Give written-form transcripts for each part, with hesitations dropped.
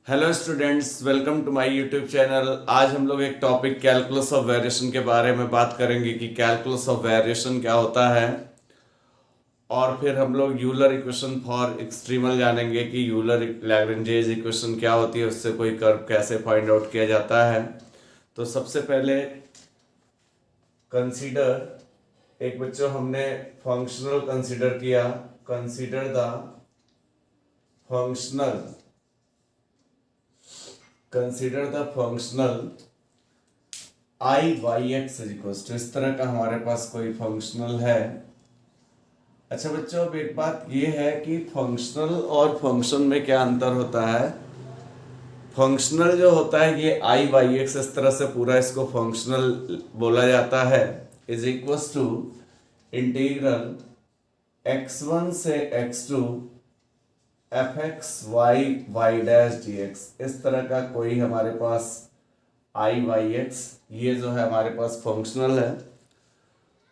Hello students, welcome to my YouTube channel. आज हम लोग एक टॉपिक कैलकुलस ऑफ वेरिएशन के बारे में बात करेंगे कि कैलकुलस ऑफ वेरिएशन क्या होता है। और फिर हम लोग यूलर इक्वेशन फॉर एक्सट्रीमल जानेंगे कि यूलर लैग्रेंजेज इक्वेशन क्या होती है, उससे कोई कर्व कैसे फाइंड आउट किया जाता है। तो सबसे पहले कंसीडर एक बच्चों हमने फंक्शनल कंसीडर किया। Consider the functional consider the functional I Y x is equal to, इस तरह का हमारे पास कोई फंक्शनल है। अच्छा बच्चों, अब एक बात ये है कि फंक्शनल और फंक्शन में क्या अंतर होता है। फंक्शनल जो होता है ये आई वाई एक्स, इस तरह से पूरा इसको फंक्शनल बोला जाता है, is equal to integral x1 से x2 f x y y dash d x. इस तरह का कोई हमारे पास आई वाई एक्स, ये जो है हमारे पास फंक्शनल है।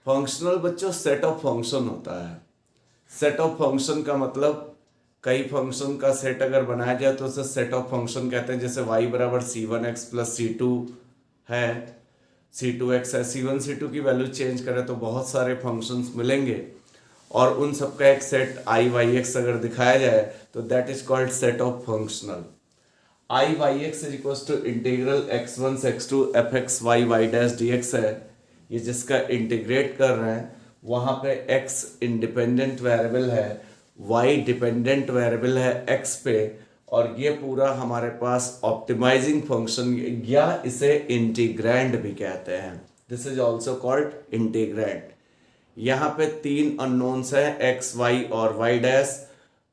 फंक्शनल बच्चों सेट ऑफ फंक्शन होता है। सेट ऑफ फंक्शन का मतलब कई फंक्शन का सेट अगर बनाया जाए तो उसे सेट ऑफ फंक्शन कहते हैं। जैसे y बराबर c one x plus c two है, सी टू एक्स है। सी वन सी टू की वैल्यू चेंज करें तो बहुत सारे फंक्शंस मिलेंगे और उन सबका एक सेट आई वाई एक्स अगर दिखाया जाए तो that is called set of functional. I Y x is equal to integral x one से x two f x y y dash d x है। ये जिसका इंटीग्रेट कर रहे हैं वहाँ पे x इंडिपेंडेंट वेरिएबल है, y डिपेंडेंट वेरिएबल है x पे, और ये पूरा हमारे पास ऑप्टिमाइजिंग फंक्शन या इसे इंटीग्रैंड भी कहते हैं। This is also called integrand. यहाँ पे तीन अननोन्स हैं x y और y डैश।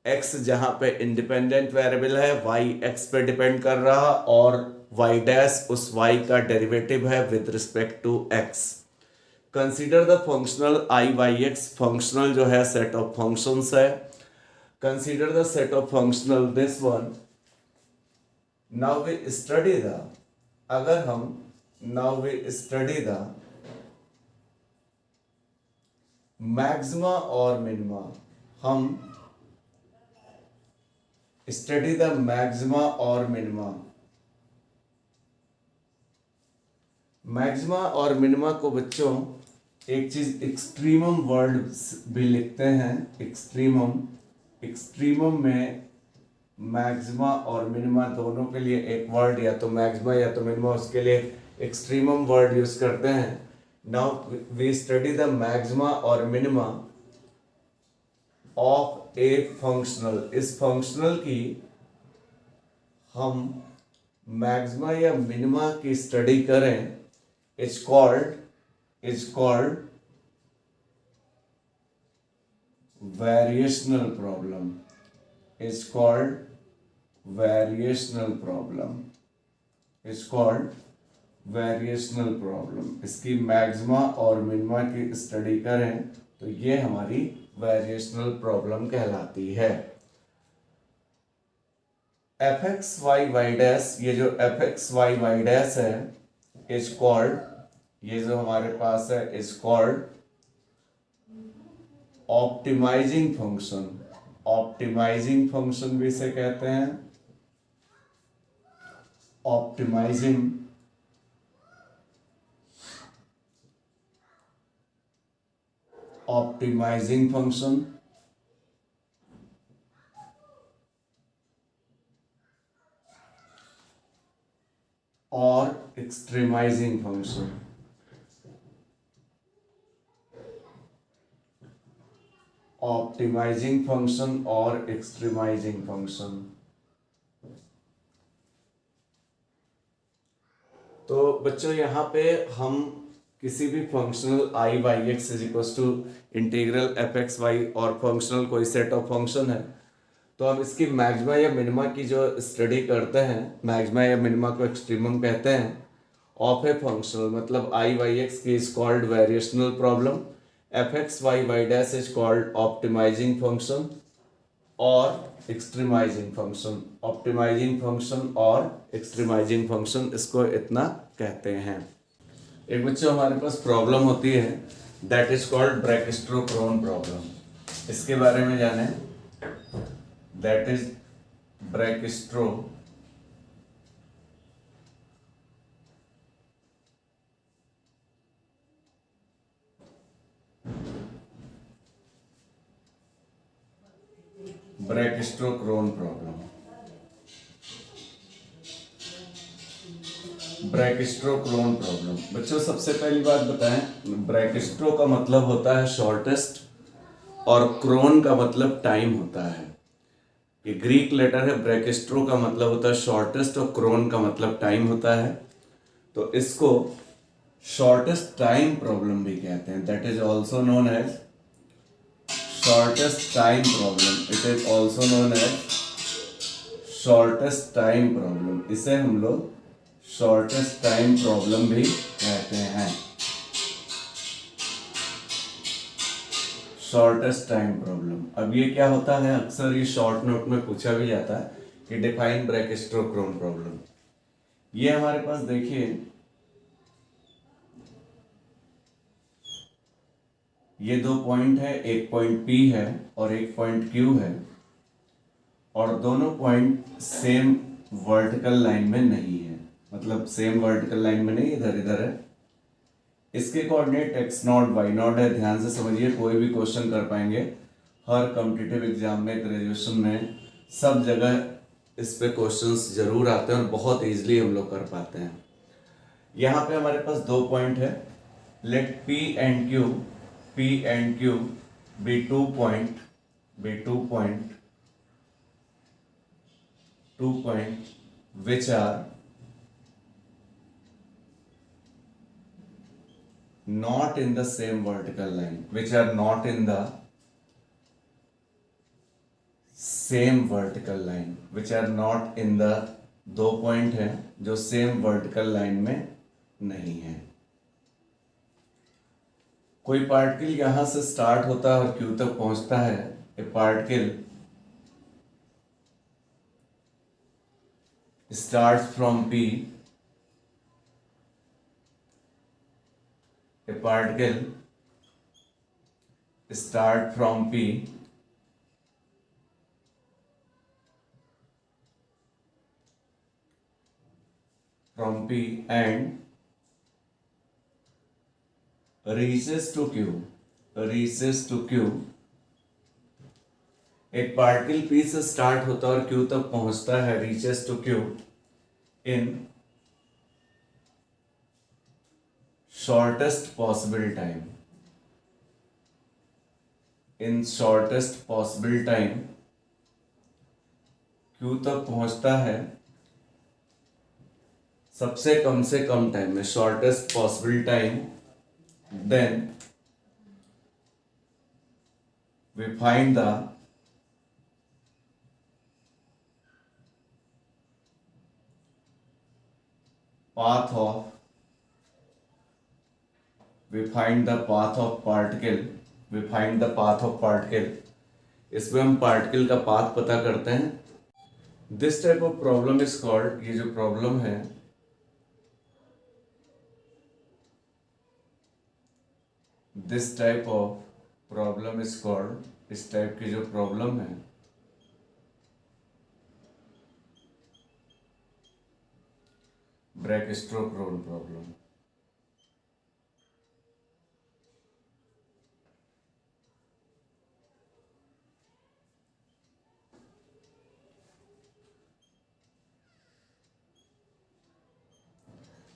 x जहाँ पे इंडिपेंडेंट वेरिएबल है, y x पे डिपेंड कर रहा, और y डैश उस y का डेरिवेटिव है with respect to x। Consider the functional I Y x, functional जो है सेट ऑफ फंक्शंस है। Consider the set of functional this one. Now we study the, अगर हम now we study the maxima और minima, हम study the maxima और minima. Maxima और minima को बच्चों एक चीज एक्सट्रीमम वर्ड भी लिखते हैं। एक्सट्रीमम, एक्सट्रीमम में मैक्सिमा और मिनिमा दोनों के लिए एक वर्ड, या तो मैक्सिमा या तो मिनिमा, उसके लिए एक्सट्रीमम वर्ड यूज करते हैं। Now we study the maxima और मिनिमा ऑफ ए फंक्शनल। इस फंक्शनल की हम मैक्सिमा या मिनिमा की स्टडी करें, is called variational problem, is called variational problem, is called variational problem। इसकी मैक्सिमा और मिनिमा की स्टडी करें तो ये हमारी वेरिएशनल प्रॉब्लम कहलाती है। F x y y dash, ये जो f x y y dash है इज कॉल्ड, ये जो हमारे पास है is called optimizing function. Optimizing function भी इसे कहते हैं, ऑप्टिमाइजिंग ऑप्टिमाइजिंग फंक्शन। और एक्सट्रीमाइजिंग फंक्शन। ऑप्टिमाइजिंग फंक्शन और एक्सट्रीमाइजिंग फंक्शन। तो बच्चों यहाँ पे हम किसी भी functional I Y x is equal to integral f x y, और फंक्शनल कोई सेट ऑफ फंक्शन है तो हम इसकी मैक्सिमा या मिनिमा की जो स्टडी करते हैं, मैक्सिमा या मिनिमा को एक्सट्रीमम कहते हैं ऑफ ए फंक्शनल। मतलब आई वाई एक्स की is called variational problem, f x y y dash is called optimizing function और एक्सट्रीमाइजिंग फंक्शन। ऑप्टिमाइजिंग फंक्शन और एक्सट्रीमाइजिंग फंक्शन, इसको इतना कहते हैं। एक बच्चों हमारे पास प्रॉब्लम होती है that is called brachistochrone problem. इसके बारे में जाने, दैट इज ब्रैकेस्ट्रो ब्रैक-स्टोक्स प्रॉब्लम। ब्रैक-स्टोक्स प्रॉब्लम बच्चों, सबसे पहली बात बताएं, ब्रैक-स्टोक्स का मतलब होता है शॉर्टेस्ट और क्रोन का मतलब टाइम होता है। ये ग्रीक लेटर है। ब्रैक-स्टोक्स का मतलब होता है शॉर्टेस्ट और क्रोन का मतलब टाइम होता है। तो इसको शॉर्टेस्ट टाइम प्रॉब्लम भी कहते हैं। That is also known as shortest time problem. It is also known as shortest time problem. इसे हम लोग शॉर्टेस्ट टाइम प्रॉब्लम भी कहते हैं। Shortest time problem. अब ये क्या होता है, अक्सर ये शॉर्ट नोट में पूछा भी जाता है कि डिफाइन ब्रैक-स्टोक्स प्रॉब्लम। ये हमारे पास देखिए, ये दो पॉइंट है, एक पॉइंट P है और एक पॉइंट Q है, और दोनों पॉइंट सेम वर्टिकल लाइन में नहीं है। मतलब सेम वर्टिकल लाइन में नहीं, इधर इधर है। इसके कोऑर्डिनेट x0 y0 है। ध्यान से समझिए, कोई भी क्वेश्चन कर पाएंगे। हर कॉम्पिटिटिव एग्जाम में, ग्रेजुएशन में, सब जगह इस पे क्वेश्चंस जरूर आते हैं और बहुत इजीली हम लोग कर पाते हैं। यहाँ पे हमारे पास दो पॉइंट है। Let P and Q be two point which are not in the same vertical line, which are not in the same vertical line, which are not in the, दो पॉइंट हैं जो सेम वर्टिकल लाइन में नहीं है। कोई particle यहां से start होता है और Q तक पहुंचता है। ए particle starts from P, a particle start from P and reaches to Q। एक पार्टिकल P से स्टार्ट होता है और Q तक पहुंचता है, reaches to Q in shortest possible time. In shortest possible time Q तक पहुंचता है सबसे कम से कम टाइम में, shortest possible time. Then we find the path of particle। इसमें हम पार्टिकल का पाथ पता करते हैं। This type of problem is called, ये जो प्रॉब्लम है, this type of problem is called, इस टाइप की जो प्रॉब्लम है ब्रैक-स्टोक्स प्रॉब्लम।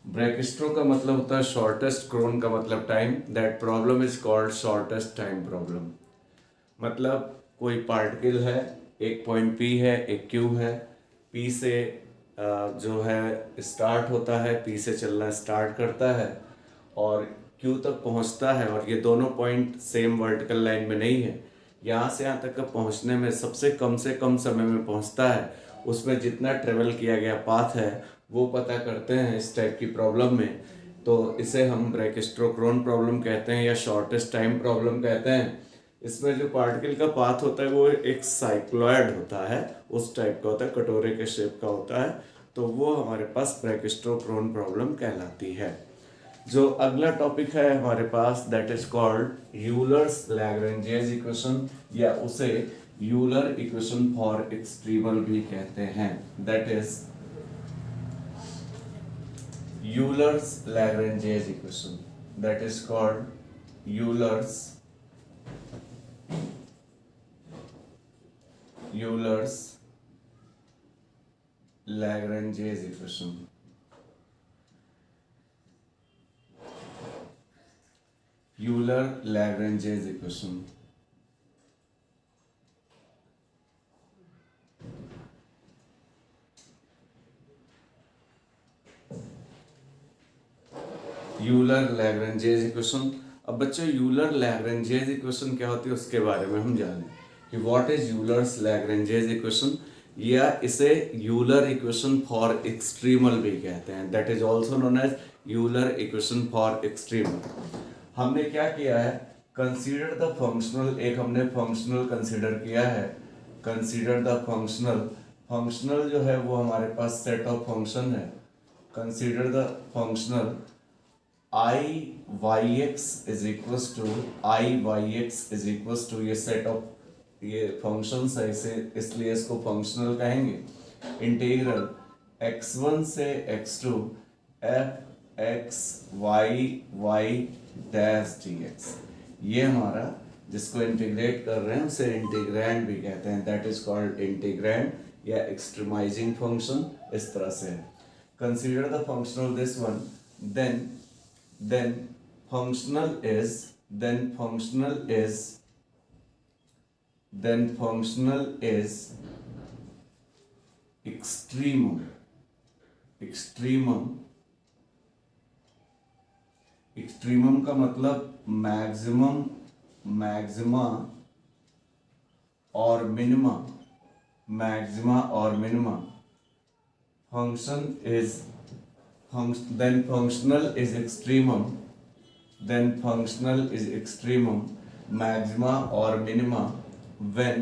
ब्रैक-स्टोक्स का मतलब होता है शॉर्टेस्ट, क्रोन का मतलब time. That problem is called shortest time problem. मतलब कोई पार्टिकल है, एक पॉइंट P है, एक Q है। P से जो है स्टार्ट होता है, P से चलना स्टार्ट करता है और Q तक पहुंचता है, और ये दोनों पॉइंट सेम वर्टिकल लाइन में नहीं है। यहाँ से यहाँ तक का पहुंचने में सबसे कम से कम समय में पहुंचता है। उसमें जितना ट्रेवल किया गया पाथ है वो पता करते हैं इस टाइप की प्रॉब्लम में। तो इसे हम ब्रैक-स्टोक्स प्रॉब्लम कहते हैं या शॉर्टेस्ट टाइम प्रॉब्लम कहते हैं। इसमें जो पार्टिकल का पाथ होता है वो एक साइक्लॉयड होता है, उस टाइप का होता है, कटोरे के शेप का होता है। तो वो हमारे पास ब्रैक-स्टोक्स प्रॉब्लम कहलाती है। जो अगला टॉपिक है हमारे पास, that is called Euler's Lagrange's equation, या उसे यूलर इक्वेशन फॉर एक्सट्रीमल भी कहते हैं। That is Euler's Lagrange's equation, that is Euler's Lagrange's equation. Euler Lagrange's equation. Euler Lagrange's equation. अब बच्चों यूलर लैग्रेंजेस इक्वेशन क्या होती है उसके बारे में हम जानें कि what is Euler's Lagrange's equation, या इसे यूलर इक्वेशन फॉर एक्सट्रीमल भी कहते हैं, that is also known as Euler equation for extremal. हमने क्या किया है, कंसीडर द फंक्शनल, एक हमने फंक्शनल कंसीडर किया है। कंसीडर द फंक्शनल, फंक्शनल जो है वो हमारे पास सेट ऑफ फंक्शन है। Consider the functional I Y x is equal to I Y x is equal to, ये सेट ऑफ ये फंक्शंस है, इसे इसलिए इसको फंक्शनल कहेंगे। इंटीग्रल x1 से x2 f x y y dash dx, ये हमारा जिसको इंटीग्रेट कर रहे हैं उसे इंटीग्रैंड भी कहते हैं, दैट इज कॉल्ड इंटीग्रैंड या एक्सट्रीमाइजिंग फंक्शन, इस तरह से है। Consider the functional this one, then functional is extremum का मतलब मैक्सिमम, मैक्सिमा और मिनिमा, मैक्सिमा और minima. then functional is extremum, maxima or minima when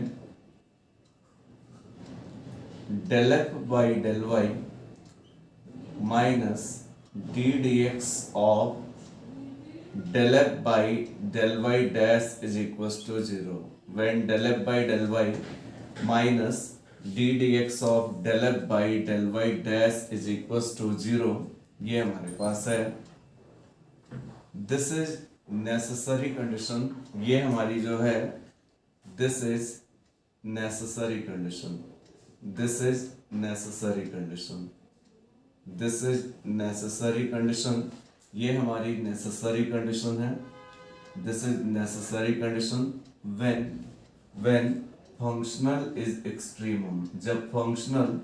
del f by del y minus d dx of del f by del y dash is equals to 0, when del f by del y minus d dx of del f by del y dash is equals to 0, ये हमारे पास है। This is necessary condition, ये हमारी जो है this is necessary condition, this is necessary condition, this is necessary condition, ये हमारी नेसेसरी कंडीशन है। This is necessary condition when functional is extremum, जब फंक्शनल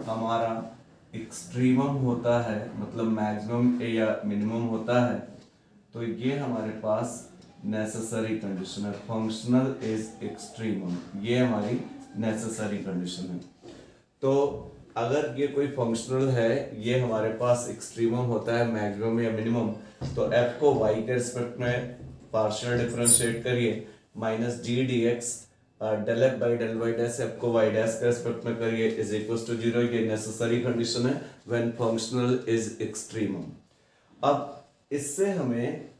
हमारा एक्सट्रीमम होता है, मतलब मैक्सिमम या मिनिमम होता है, तो ये हमारे पास नेसेसरी कंडीशन है। फंक्शनल इज एक्सट्रीमम, ये हमारी नेसेसरी कंडीशन है। तो अगर ये कोई फंक्शनल है, ये हमारे पास एक्सट्रीमम होता है, मैक्सिमम या मिनिमम, तो f को y के रिस्पेक्ट में पार्शियल डिफरेंशिएट करिए, minus g d x del F by del Y dash f को वाई डैश के रिस्पेक्ट में करिए इज इक्वल्स टू 0, ये नेसेसरी कंडीशन है व्हेन फंक्शनल इज एक्सट्रीमम। अब इससे हमें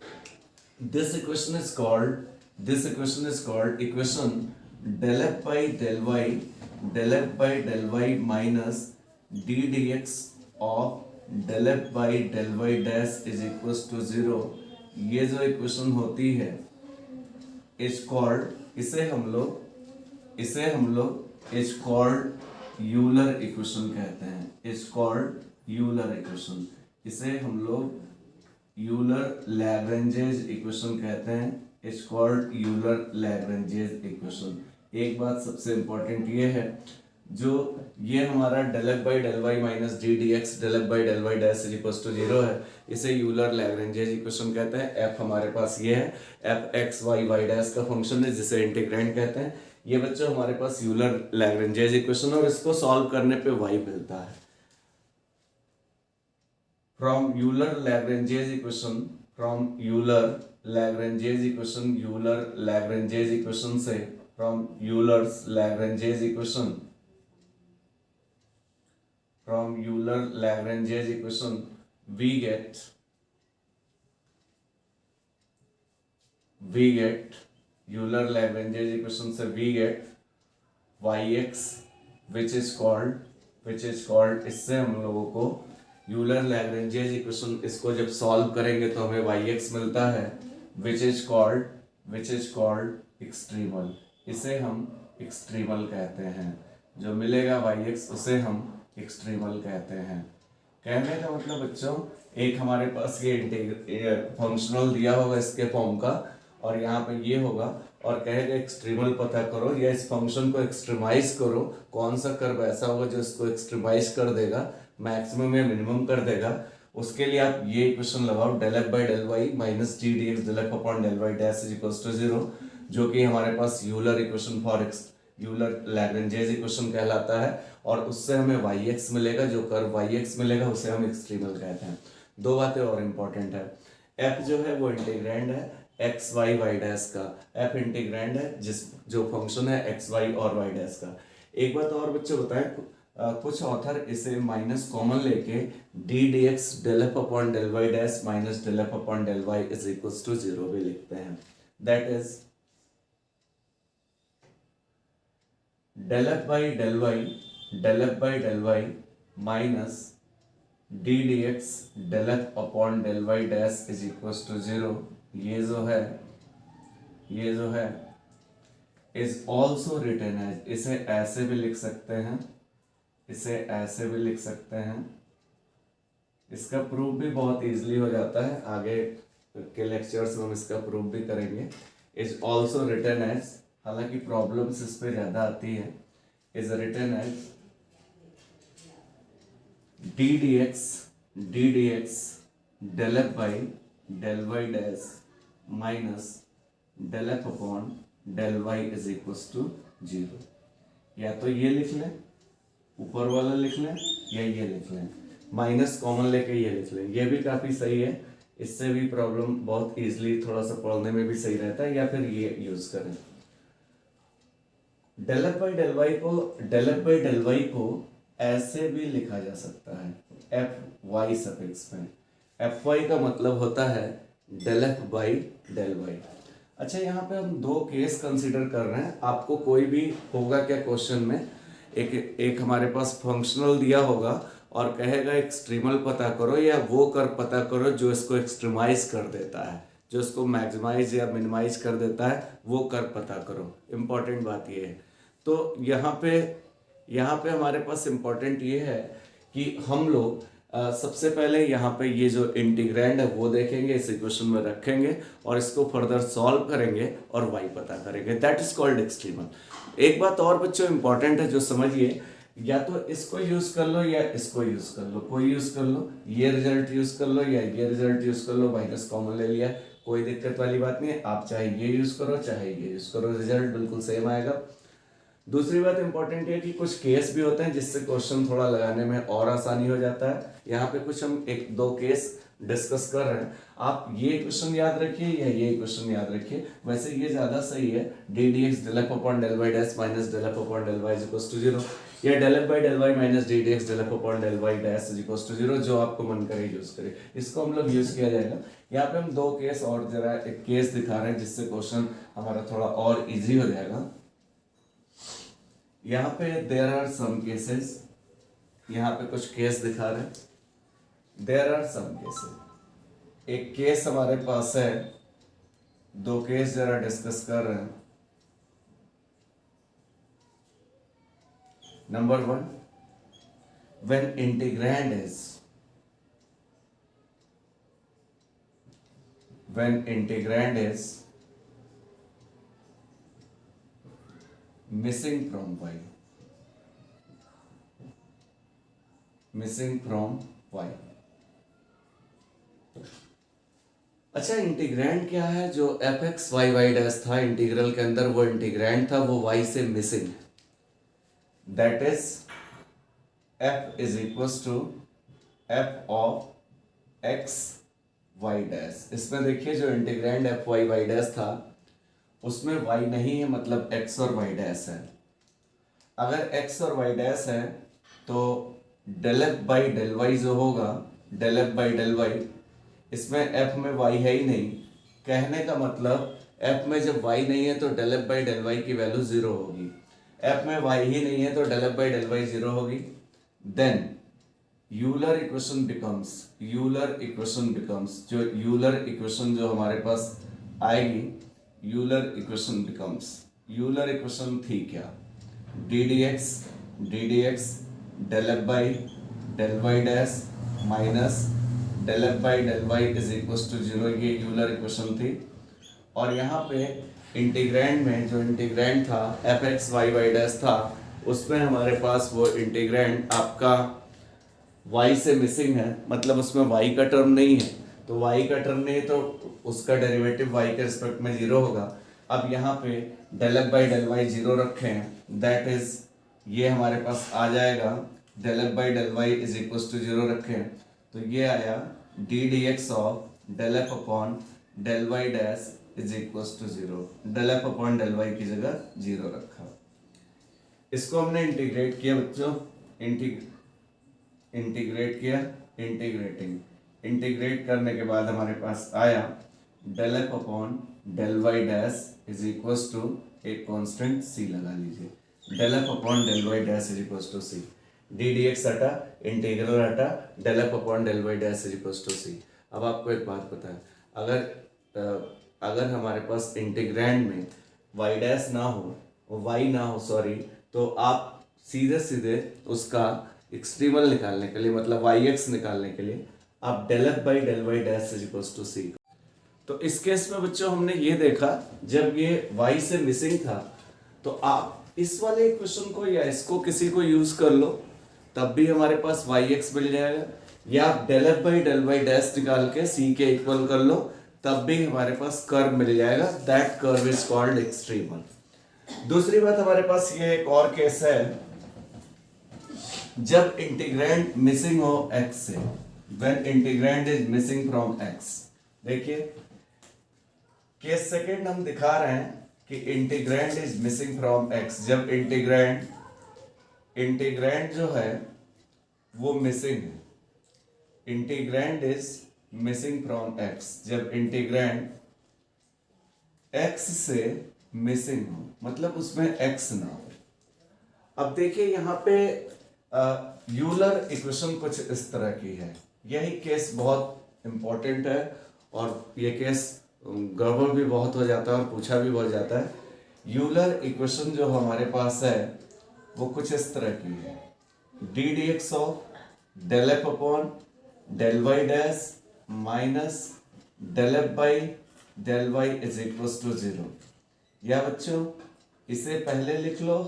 this equation is called equation del F by del Y minus D D x of del F by del Y dash is equals to 0, ये जो equation होती है is called, इसे हम लोग इज कॉल्ड यूलर इक्वेशन कहते हैं, is called Euler equation, इसे हम लोग यूलर लैग्रेंजेस इक्वेशन कहते हैं, is called Euler Lagrange's equation. एक बात सबसे इंपॉर्टेंट ये है, जो ये हमारा del F by del Y minus D D x del F by del Y dash is equals to 0 है, इसे यूलर लैग्रेंजेस इक्वेशन कहते हैं। एफ हमारे पास ये है, f x y y dash का फंक्शन है जिसे इंटीग्रैंड कहते हैं। ये बच्चों हमारे पास यूलर लैग्रेंजेस इक्वेशन, और इसको सॉल्व करने पे वाई मिलता है। फ्रॉम यूलर लैग्रेंजेस इक्वेशन से, from Euler's Lagrange's equation we get Euler Lagrange's equation से we get yx which is called, इससे हम लोगों को Euler Lagrange's equation, इसको जब सॉल्व करेंगे तो हमें yx मिलता है which is called extremal, इसे हम एक्सट्रीमल कहते हैं। जो मिलेगा yx उसे हम एक्सट्रीमल कहते हैं। कहने का मतलब बच्चों, एक हमारे पास ये फंक्शनल दिया होगा इसके फॉर्म का, और यहाँ पे ये होगा, और कहेगा एक्सट्रीमल पता करो या इस फंक्शन को एक्सट्रीमाइज करो, कौन सा कर्व ऐसा होगा जो इसको एक्सट्रीमाइज कर देगा, मैक्सिमम या मिनिमम कर देगा। उसके लिए आप ये इक्वेशन लगाओ, del f by del y minus D D x del f upon del y dash is equals to 0, जो कि हमारे पास Euler equation for Euler Lagrange's equation कहलाता है। और उससे हमें yx मिलेगा, जो कर्व yx मिलेगा उसे हम एक्सट्रीमल कहते हैं। दो बातें और इम्पोर्टेंट है, f जो है वो इंटीग्रैंड है एक्स वाई वाई डैश का, f इंटीग्रैंड है जो फंक्शन है एक्स वाई और वाई डैश का। एक बात और बच्चे बताएं, कुछ ऑथर इसे माइनस कॉमन लेके d D x del F upon del Y dash minus del F upon del Y is equals to 0 भी लिखते हैं। That is del f by del y minus D D x del f upon del y dash is equals to 0। ये जो है is also written as, इसे ऐसे भी लिख सकते हैं, इसे ऐसे भी लिख सकते हैं। इसका प्रूफ भी बहुत इजीली हो जाता है, आगे के लेक्चर्स में हम इसका प्रूफ भी करेंगे। इज ऑल्सो रिटन एज, हालांकि प्रॉब्लम्स इस पे ज़्यादा आती है, is written as d D x del F by del Y dash minus del F upon del Y is equals to 0। या तो ये लिख लें, ऊपर वाला लिख लें, या ये लिख लें, माइनस कॉमन लेके ये लिख लें, ये भी काफ़ी सही है। इससे भी प्रॉब्लम बहुत इजीली थोड़ा सा पढ़ने में भी सही रहता है। या फिर ये यूज करें, del F by del y को ऐसे भी लिखा जा सकता है, एफ वाई सफिक्स में। एफ वाई का मतलब होता है del F by del y. अच्छा, यहाँ पे हम दो केस कंसीडर कर रहे हैं। आपको कोई भी होगा क्या क्वेश्चन में, एक हमारे पास फंक्शनल दिया होगा और कहेगा एक्सट्रीमल पता करो या वो कर पता करो जो इसको एक्सट्रीमाइज कर देता है, जो इसको मैक्सिमाइज या मिनिमाइज कर देता है, वो कर पता करो। इम्पॉर्टेंट बात ये है। तो यहाँ पे हमारे पास इम्पॉर्टेंट ये है कि हम लोग सबसे पहले यहाँ पे ये जो इंटीग्रैंड है वो देखेंगे, इस इक्वेशन में रखेंगे और इसको फर्दर सॉल्व करेंगे और y पता करेंगे। That is called extremal. एक बात और बच्चों इंपॉर्टेंट है जो समझिए, या तो इसको यूज कर लो या इसको यूज कर लो, कोई यूज कर लो, ये रिजल्ट यूज कर लो या ये रिजल्ट यूज कर लो, माइनस कॉमन ले लिया, कोई दिक्कत वाली बात नहीं है। आप चाहे ये यूज करो चाहे ये यूज करो, रिजल्ट बिल्कुल सेम आएगा। दूसरी बात इंपॉर्टेंट है कि कुछ केस भी होते हैं जिससे क्वेश्चन थोड़ा लगाने में और आसानी हो जाता है। यहाँ पे कुछ हम एक दो केस डिस्कस कर रहे हैं। आप ये क्वेश्चन याद रखिए या ये क्वेश्चन याद रखिए, वैसे ये ज्यादा सही है। D D x del F upon del Y dash minus del F upon del Y is equals to 0, या del F by del Y minus D D x del F upon del Y dash is equals to 0, जो आपको मन करे use करे, इसको हम लोग use किया जाएगा। यहाँ पे हम दो केस और जरा एक केस दिखा रहे हैं जिससे क्वेश्चन हमारा थोड़ा और इजी हो जाएगा। यहाँ पे देयर आर सम केसेस, यहाँ पे कुछ केस दिखा रहे हैं, देयर आर सम केसेस। एक केस हमारे पास है, दो केस जरा डिस्कस कर रहे हैं। Number 1, when integrand is missing from y, अच्छा, इंटीग्रैंड क्या है? जो f x y y dash था इंटीग्रल के अंदर, वो इंटीग्रैंड था, वो y से मिसिंग है। That is f is equals to f of x y dash. इसमें देखिए जो integrand f y y dash था उसमें y नहीं है, मतलब x और y डैश है। अगर x और y डैश है तो del F by del y जो होगा, del F by del y, इसमें f में y है ही नहीं। कहने का मतलब f में जब y नहीं है तो del F by del y की वैल्यू 0 होगी। f में y ही नहीं है तो del F by del y 0 होगी। देन यूलर इक्वेशन बिकम्स, जो यूलर इक्वेशन जो हमारे पास आएगी, Euler equation becomes Euler equation थी क्या, d D x del F by del Y dash minus del F by del Y is equal to zero, ये Euler equation थी। और यहाँ पे इंटीग्रैंड में जो इंटीग्रैंड था f x y y dash था, उसमें हमारे पास वो इंटीग्रैंड आपका y से मिसिंग है, मतलब उसमें y का टर्म नहीं है। तो y का टर्म नहीं है तो उसका डेरिवेटिव y के रिस्पेक्ट में जीरो होगा। अब यहाँ पे del F by del y zero रखे हैं, दैट इज ये हमारे पास आ जाएगा del F by del Y is equal to zero रखे हैं, तो ये आया d D x of del F upon del Y dash is equal to zero. Del F upon del y की जगह जीरो रखा। इसको हमने इंटीग्रेट किया बच्चों, इंटीग्रेट किया, इंटीग्रेट करने के बाद हमारे पास आया del F upon del Y dash is equal to एक कांस्टेंट सी लगा लीजिए, del F upon del Y dash is equal to c, d D x हटा, इंटीग्रल हटा, del F upon del Y dash is equal to c. अब आपको एक बात पता है, अगर हमारे पास इंटीग्रैंड में वाई डैश ना हो, वाई ना हो सॉरी, तो आप सीधे सीधे उसका एक्सट्रीमल निकालने के लिए, मतलब वाई एक्स निकालने के लिए आप del F by del Y dash is equal to सी। तो इस केस में बच्चों हमने ये देखा, जब ये y से मिसिंग था तो आप इस वाले इक्वेशन को या इसको किसी को यूज कर लो, तब भी हमारे पास वाई एक्स मिल जाएगा, या आप del F by del Y dash निकाल के c के इक्वल कर लो, तब भी हमारे पास कर्व मिल जाएगा, that curve is called extremal. दूसरी बात हमारे पास ये एक और केस है, जब इंटीग्रैंड मिसिंग हो x से, when integrand is missing from x। देखिए केस सेकंड हम दिखा रहे हैं कि integrand is missing from x, जब इंटीग्रैंड जो है वो मिसिंग है, integrand is missing from x, जब इंटीग्रैंड x से मिसिंग हो, मतलब उसमें x ना हो। अब देखिए यहाँ पे यूलर इक्वेशन कुछ इस तरह की है, यही केस बहुत इंपॉर्टेंट है और ये केस गड़बड़ भी बहुत हो जाता है और पूछा भी बहुत जाता है। यूलर इक्वेशन जो हमारे पास है वो कुछ इस तरह की है, D D x of del F upon del Y dash minus del F by del Y is equal to zero. या बच्चों इसे पहले लिख लो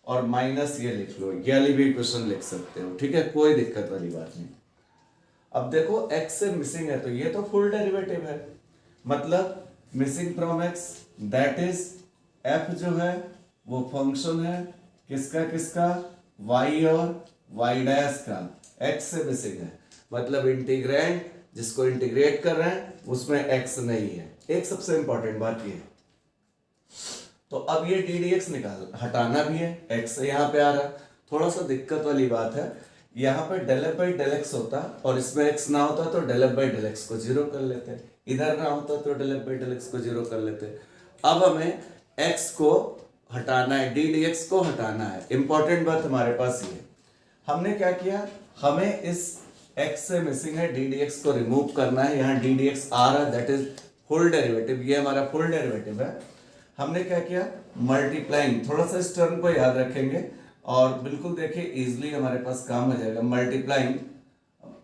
और माइनस ये लिख लो, ये वाली भी इक्वेशन लिख सकते हो, ठीक है, कोई दिक्कत वाली बात नहीं। अब देखो x से मिसिंग है तो ये तो फुल डेरिवेटिव है, मतलब missing from x, that is f जो है वो फंक्शन है किसका किसका, y और y डैश का, x से मिसिंग है, मतलब इंटीग्रैंड जिसको इंटीग्रेट कर रहे हैं उसमें x नहीं है। एक सबसे इंपॉर्टेंट बात ये है, तो अब ये डी डी एक्स निकाल हटाना भी है, x यहाँ पे आ रहा है, थोड़ा सा दिक्कत वाली बात है, यहाँ पे del F by del x होता और इसमें x ना होता तो del F by del x को जीरो कर लेते, इधर ना होता तो del F by del x को जीरो कर लेते। अब हमें x को हटाना है, डी डी एक्स को हटाना है। इंपॉर्टेंट बात हमारे पास ये, हमने क्या किया, हमें इस x से मिसिंग है डी डी एक्स को रिमूव करना है, यहाँ डी डी एक्स आ रहा है, दैट इज फुल डेरिवेटिव, ये हमारा फुल डेरिवेटिव है। हमने क्या किया, मल्टीप्लाइंग, थोड़ा सा इस टर्म को याद रखेंगे और बिल्कुल देखिए इजीली हमारे पास काम हो जाएगा, multiplying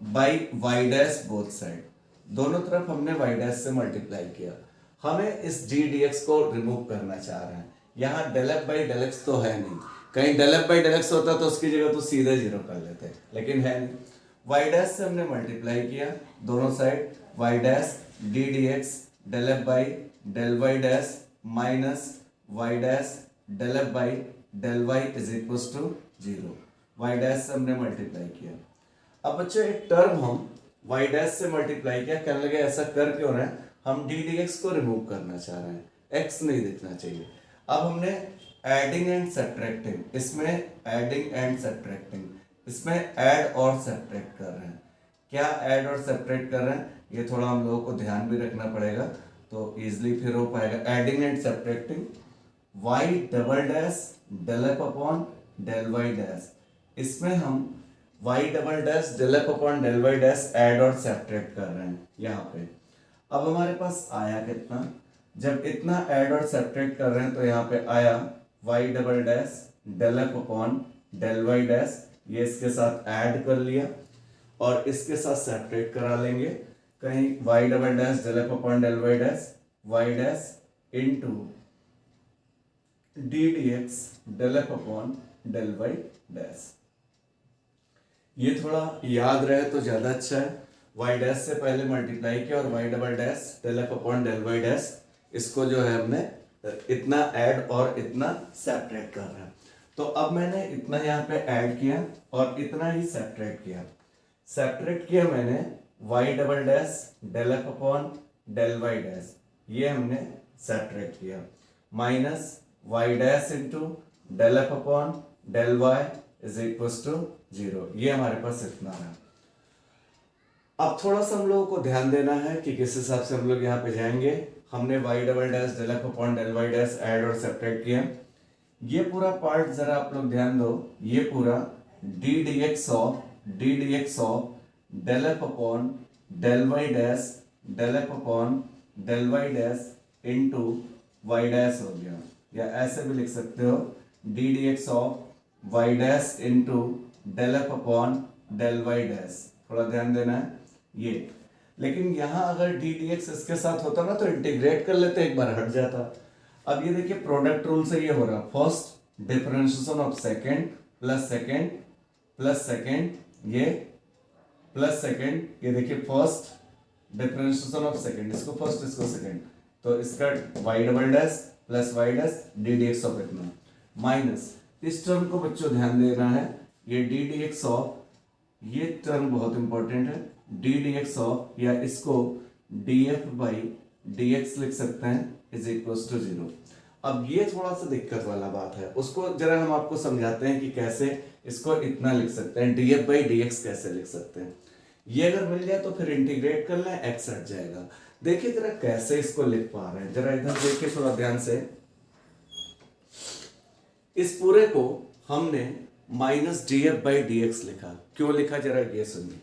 by y dash both side, दोनों तरफ हमने वाई डैश से मल्टीप्लाई किया। हमें इस डी डी एक्स को रिमूव करना चाह रहे हैं, यहाँ del F by del x तो है नहीं, कहीं del F by del x होता तो उसकी जगह तो सीधे जीरो कर लेते, लेकिन है नहीं, वाई डैश से हमने मल्टीप्लाई किया दोनों side, y dash d D x del F by del Y dash minus Y dash del F by del Y is equal to zero, y dash से हमने मल्टीप्लाई किया। अब बच्चों एक टर्म हम वाई डैश से मल्टीप्लाई किया, कहने लगे ऐसा कर क्यों रहे हैं, हम डी डी एक्स को रिमूव करना चाह रहे हैं, एक्स नहीं दिखना चाहिए। अब हमने एडिंग एंड सब्ट्रैक्टिंग, इसमें एडिंग एंड सब्ट्रैक्टिंग, इसमें ऐड और सब्ट्रैक्ट कर रहे हैं। क्या ऐड और सब्ट्रैक्ट कर रहे हैं, ये थोड़ा हम लोगों को ध्यान भी रखना पड़ेगा तो इजीली फिर हो पाएगा। Adding and subtracting y double dash del F upon del Y dash, इसमें हम y double dash del F upon del Y dash add और सब्ट्रैक्ट कर रहे हैं यहाँ पे। अब हमारे पास आया कितना, जब इतना ऐड और सब्ट्रैक्ट कर रहे हैं तो यहाँ पे आया y double dash del F upon del Y dash, ये इसके साथ ऐड कर लिया और इसके साथ सब्ट्रैक्ट करा लेंगे। कहीं y double dash del F upon del Y dash Y dash into D D x del F upon del Y dash. ये थोड़ा याद रहे तो ज्यादा अच्छा है। वाई डैश से पहले मल्टीप्लाई किया और y double dash del F upon del Y dash, इसको जो है हमने इतना ऐड और इतना सब्ट्रैक्ट कर रहे हैं। तो अब मैंने इतना यहाँ पे ऐड किया और इतना ही सब्ट्रैक्ट किया। सब्ट्रैक्ट किया मैंने y double dash del F upon del Y dash, ये हमने सब्ट्रैक्ट किया, minus Y dash into del F upon del Y is equal to 0। ये हमारे पास इतना है। अब थोड़ा सा हम लोगों को ध्यान देना है कि किस हिसाब से हम लोग यहाँ पे जाएंगे। हमने y double dash del F upon del Y dash add और सब्ट्रैक्ट किया। ये पूरा पार्ट जरा आप लोग ध्यान दो, ये पूरा d D x of del F upon del Y dash into Y dash हो गया, या ऐसे भी लिख सकते हो d D x of Y dash into del F upon del Y dash. थोड़ा ध्यान देना है ये। लेकिन यहां अगर डी डी एक्स इसके साथ होता ना तो इंटीग्रेट कर लेते, एक बार हट जाता। अब ये देखिए प्रोडक्ट रूल से ये हो रहा, first differentiation of second plus second plus second, ये प्लस सेकंड, ये देखिए फर्स्ट डिफरेंशिएशन ऑफ सेकंड, इसको फर्स्ट इसको सेकंड, तो इसका y double dash plus Y dash d D x of इतना, माइनस इस टर्म को बच्चों ध्यान देना है, ये डी डी एक्स ऑफ, ये टर्म बहुत इंपॉर्टेंट है, डी डी एक्स ऑफ, या इसको d f by d x लिख सकते हैं इज इक्वल टू 0। अब ये थोड़ा सा दिक्कत वाला बात है, उसको जरा हम आपको समझाते हैं कि कैसे इसको इतना लिख सकते हैं, D f by d x कैसे लिख सकते हैं। ये अगर मिल जाए तो फिर इंटीग्रेट कर लें, एक्स हट जाएगा। देखिए जरा कैसे इसको लिख पा रहे हैं, जरा इधर देखिए थोड़ा ध्यान से। इस पूरे को हमने minus D f by d x लिखा, क्यों लिखा जरा ये सुनिए।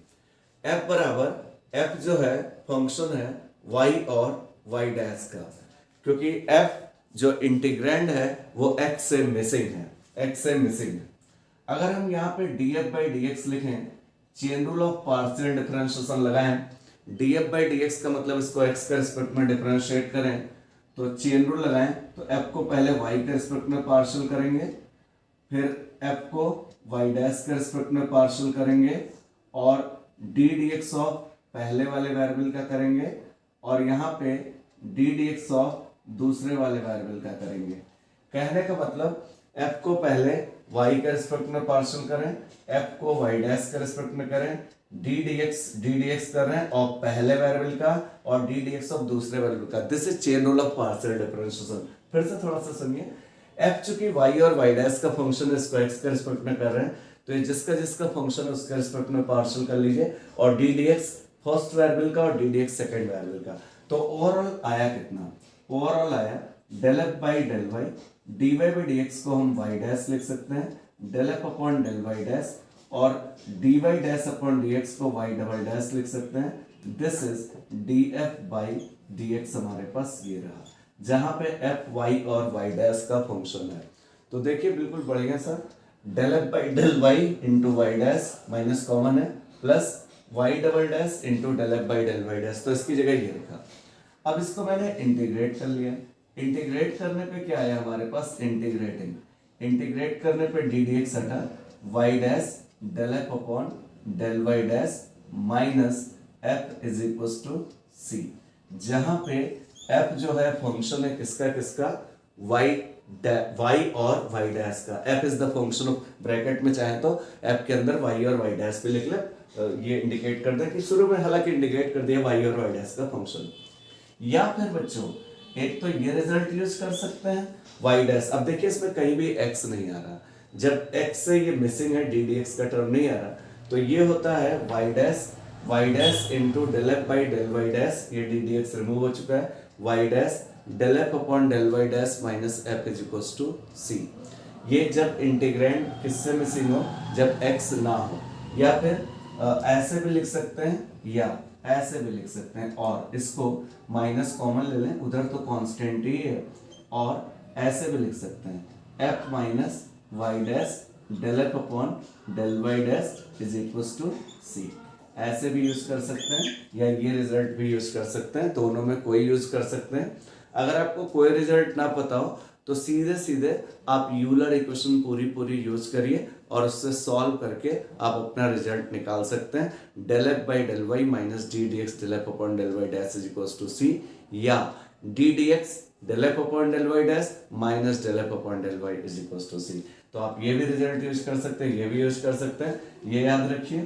एफ बराबर, एफ जो है फंक्शन है वाई और वाई डैश का, क्योंकि एफ जो इंटीग्रैंड है वो एक्स से मिसिंग है, एक्स से मिसिंग है। अगर हम यहाँ पे d f by d x लिखें, chain rule of partial differentiation लगाएं, d f by d x का मतलब इसको एक्स के रिस्पेक्ट में डिफरेंशिएट करें, तो चेन रूल लगाएं तो एफ को पहले वाई के रिस्पेक्ट में पार्शियल करेंगे, फिर एफ को वाई डैश के रिस्पेक्ट में पार्शियल करेंगे, और डी डी एक्स ऑफ पहले वाले वेरिएबल का करेंगे, और यहाँ पे डी डी एक्स ऑफ दूसरे वाले वेरिएबल का करेंगे। कहने का मतलब एफ को पहले वाई के रिस्पेक्ट में पार्शियल करें, एफ को वाई डैश के रिस्पेक्ट में करें, डी डी एक्स कर रहे हैं और पहले वेरिएबल का, और डी डी एक्स ऑफ दूसरे वेरिएबल का। This is chain rule of partial differentiation. फिर से थोड़ा सा सुनिए, एफ चूंकि वाई और वाई डैश का फंक्शन है, इसको एक्स के रिस्पेक्ट में कर रहे हैं, तो ये जिसका जिसका फंक्शन है उसके रिस्पेक्ट में पार्शियल कर लीजिए, और d D x first variable का और d D x second variable का। तो ओवरऑल आया कितना, ओवरऑल आया del F by del y, d y by d x को हम वाई डैश लिख सकते हैं, del F upon del Y dash, और d y dash upon d x को वाई डबल डैश लिख सकते हैं। This is d f by d x हमारे पास ये रहा, जहां पे एफ वाई और वाई डैश का फंक्शन है। तो देखिए बिल्कुल बढ़िया सा, del F by del Y into Y dash minus common है, plus Y double dash into del F by del Y dash, तो इसकी जगह ये लिखा। अब इसको मैंने इंटीग्रेट कर लिया, इंटीग्रेट करने पे क्या आया हमारे पास, इंटीग्रेटिंग, इंटीग्रेट करने पे डी डी एक्स हटा, Y dash del F upon del Y dash minus F is equal to C, जहां पे एफ जो है फंक्शन है किसका किसका, वाई और वाई डैश का। F is the function of, bracket में चाहे तो एफ के अंदर वाई और वाई डैश भी लिख ले, ये इंडिकेट कर दे कि शुरू में हालांकि इंडिकेट कर दिया वाई और वाई डैश का फंक्शन। या फिर बच्चों एक तो ये रिजल्ट यूज कर सकते हैं वाई डैश। अब देखिए इसमें कहीं भी एक्स नहीं आ रहा, जब x से ये मिसिंग है, डी डी एक्स का टर्म नहीं आ रहा, तो ये होता है Y dash into del F by del Y dash, ये डी डी एक्स रिमूव हो चुका है, Y dash del F upon del Y dash minus F is equal to C. ये जब इंटीग्रैंड किससे मिसिंग हो, जब x ना हो। या फिर ऐसे भी लिख सकते हैं, या ऐसे भी लिख सकते हैं, और इसको माइनस कॉमन ले लें, उधर तो कांस्टेंट ही है, और ऐसे भी लिख सकते हैं F minus Y dash del F upon del Y dash is equal to C. ऐसे भी यूज कर सकते हैं या ये रिजल्ट भी यूज कर सकते हैं, दोनों में कोई यूज कर सकते हैं। अगर आपको कोई रिजल्ट ना पता हो तो सीधे सीधे आप यूलर इक्वेशन पूरी यूज करिए और उससे सॉल्व करके आप अपना रिजल्ट निकाल सकते हैं। Del F by del Y minus D D x del F upon del Y dash is equal to C, या D D x del F upon del Y dash minus del F upon del Y is equal to सी। तो आप ये भी result use कर सकते हैं, ये भी यूज कर सकते हैं। ये याद रखिए,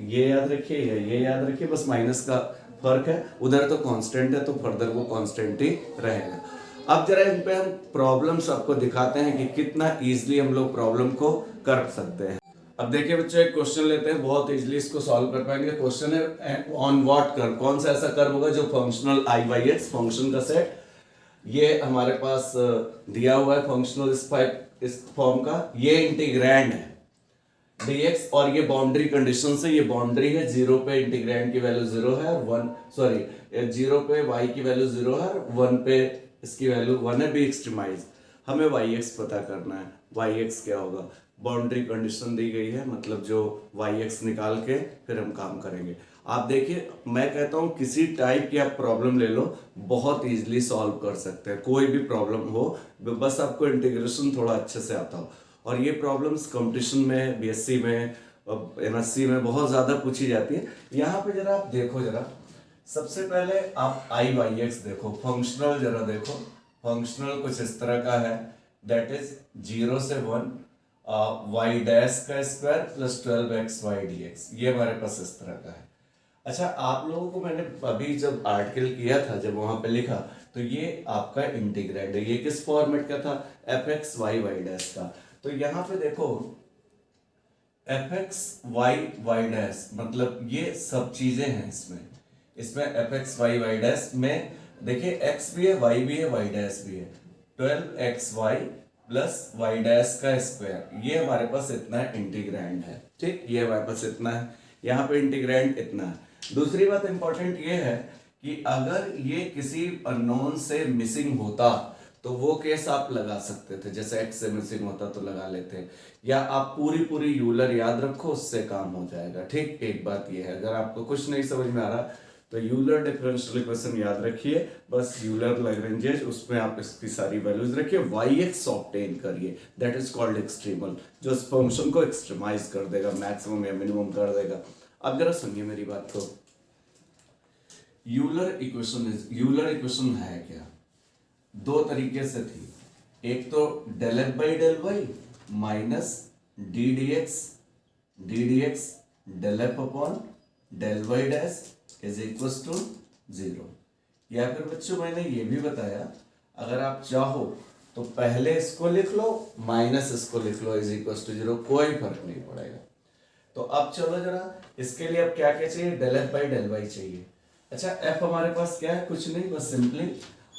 ये याद रखिए या ये याद रखिए, बस माइनस का फर्क है, उधर तो कांस्टेंट है तो फर्दर वो कांस्टेंट ही रहेगा। अब जरा इन पे हम प्रॉब्लम्स आपको दिखाते हैं कि कितना इजीली हम लोग प्रॉब्लम को कर सकते हैं। अब देखिए बच्चों, एक क्वेश्चन लेते हैं, बहुत इजीली इसको सॉल्व कर पाएंगे। क्वेश्चन है ऑन व्हाट कर्व, कौन सा ऐसा कर्व होगा जो functional I by x function का सेट, ये हमारे पास दिया हुआ है फंक्शनल इस फॉर्म का, ये इंटीग्रैंड है dx, और ये बाउंड्री कंडीशन से, ये बाउंड्री है, 0 पे इंटीग्रैंड की वैल्यू 0 है और 0 पे y की वैल्यू 0 है और 1 पे इसकी वैल्यू 1 है, बी एक्सट्रीमाइज। हमें yx पता करना है, yx क्या होगा, बाउंड्री कंडीशन दी गई है, मतलब जो yx निकाल के फिर हम काम करेंगे। आप देखिए, मैं कहता हूँ किसी टाइप की आप प्रॉब्लम ले लो, बहुत इजीली सॉल्व कर सकते हैं, कोई भी प्रॉब्लम हो, बस आपको इंटीग्रेशन थोड़ा अच्छे से आता हो। और ये प्रॉब्लम्स कंपटीशन में, बीएससी में, एमएससी में बहुत ज़्यादा पूछी जाती है। यहाँ पे जरा आप देखो, जरा सबसे पहले आप आई वाई एक्स देखो, फंक्शनल जरा देखो, फंक्शनल कुछ इस तरह का है, दैट इज 0 से 1 वाई डैश का square plus 12x y d x, ये हमारे पास इस तरह का है। अच्छा, आप लोगों को मैंने अभी जब आर्टिकल किया था, जब वहां पे लिखा, तो ये आपका इंटीग्रैंड है, ये किस फॉर्मेट का था, f x y y dash का। तो यहाँ पे देखो f x y y dash, मतलब ये सब चीजें हैं इसमें f x y y dash में देखिए x भी है, y भी है, y डैश भी है, 12xy प्लस वाई डैश का स्क्वायर, ये हमारे पास इतना इंटीग्रैंड है, ठीक, ये हमारे पास इतना है, यहाँ पे इंटीग्रैंड इतना है। दूसरी बात इंपॉर्टेंट ये है कि अगर ये किसी अननोन से मिसिंग होता तो वो केस आप लगा सकते थे, जैसे x से मिसिंग होता तो लगा लेते, या आप पूरी यूलर याद रखो, उससे काम हो जाएगा, ठीक। एक बात ये है, अगर आपको कुछ नहीं समझ में आ रहा तो यूलर डिफरेंशियल इक्वेशन याद रखिए, बस यूलर लैग्रेंजेस, उसमें आप इसकी सारी वैल्यूज रखिए, yx ऑब्टेन करिए, दैट इज कॉल्ड एक्सट्रीमल, जो इस फंक्शन को एक्सट्रीमाइज कर देगा, मैक्सिमम या मिनिमम कर देगा। अब जरा सुनिए मेरी बात को, यूलर इक्वेशन है क्या, दो तरीके से थी, एक तो del F by del Y minus D D x del F upon del Y dash is equal to 0, या फिर बच्चों मैंने ये भी बताया, अगर आप चाहो तो पहले इसको लिख लो माइनस इसको लिख लो इज इक्वल टू 0, कोई फर्क नहीं पड़ेगा। तो अब चलो जरा, इसके लिए अब क्या क्या चाहिए, del F by del Y चाहिए। अच्छा, एफ हमारे पास क्या है, कुछ नहीं, बस सिंपली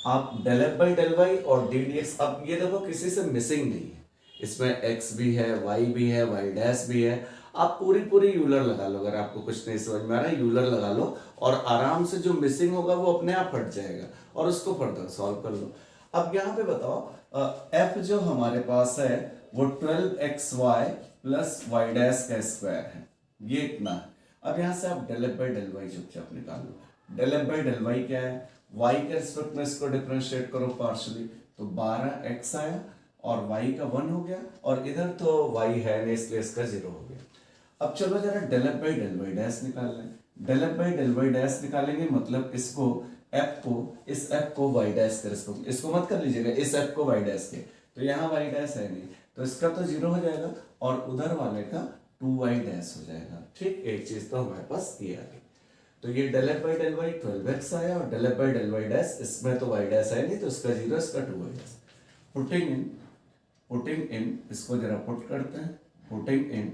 आप del F by del y और डी डी एक्स, अब ये देखो किसी से मिसिंग नहीं है, इसमें x भी है, y भी है, y डैश भी है, आप पूरी यूलर लगा लो, अगर आपको कुछ नहीं समझ में आ रहा है यूलर लगा लो, और आराम से जो मिसिंग होगा वो अपने आप हट जाएगा, और उसको फर्दर सॉल्व कर लो। अब यहाँ पे बताओ, f जो हमारे पास है वो 12xy प्लस वाई डैश का स्क्वायर है, ये इतना है। अब यहाँ से आप del F by del Y चुपचाप निकाल लो, del F by del Y क्या है, y के रिस्पेक्ट में इसको डिफरेंशिएट करो पार्शियली, तो 12x आया और y का 1 हो गया, और इधर तो y है नहीं इसलिए इसका 0 हो गया। अब चलो जरा del F by del Y dash निकाल लें, del F by del Y dash निकालेंगे, मतलब इसको f को, इस f को y डैश के रिस्पेक्ट, इसको मत कर लीजिएगा, इस f को y डैश के, तो यहाँ y डैश है नहीं, तो इसका तो 0 हो जाएगा, और उधर वाले का 2y डैश हो जाएगा, ठीक। एक चीज तो हमारे पास ये आ गई, तो ये del F by del Y 12x आया, और del F by del Y dash, इसमें तो y डैश है नहीं, तो इसका 0, इसका 2y डैश। पुटिंग इन, इसको जरा पुट करते हैं, पुटिंग इन,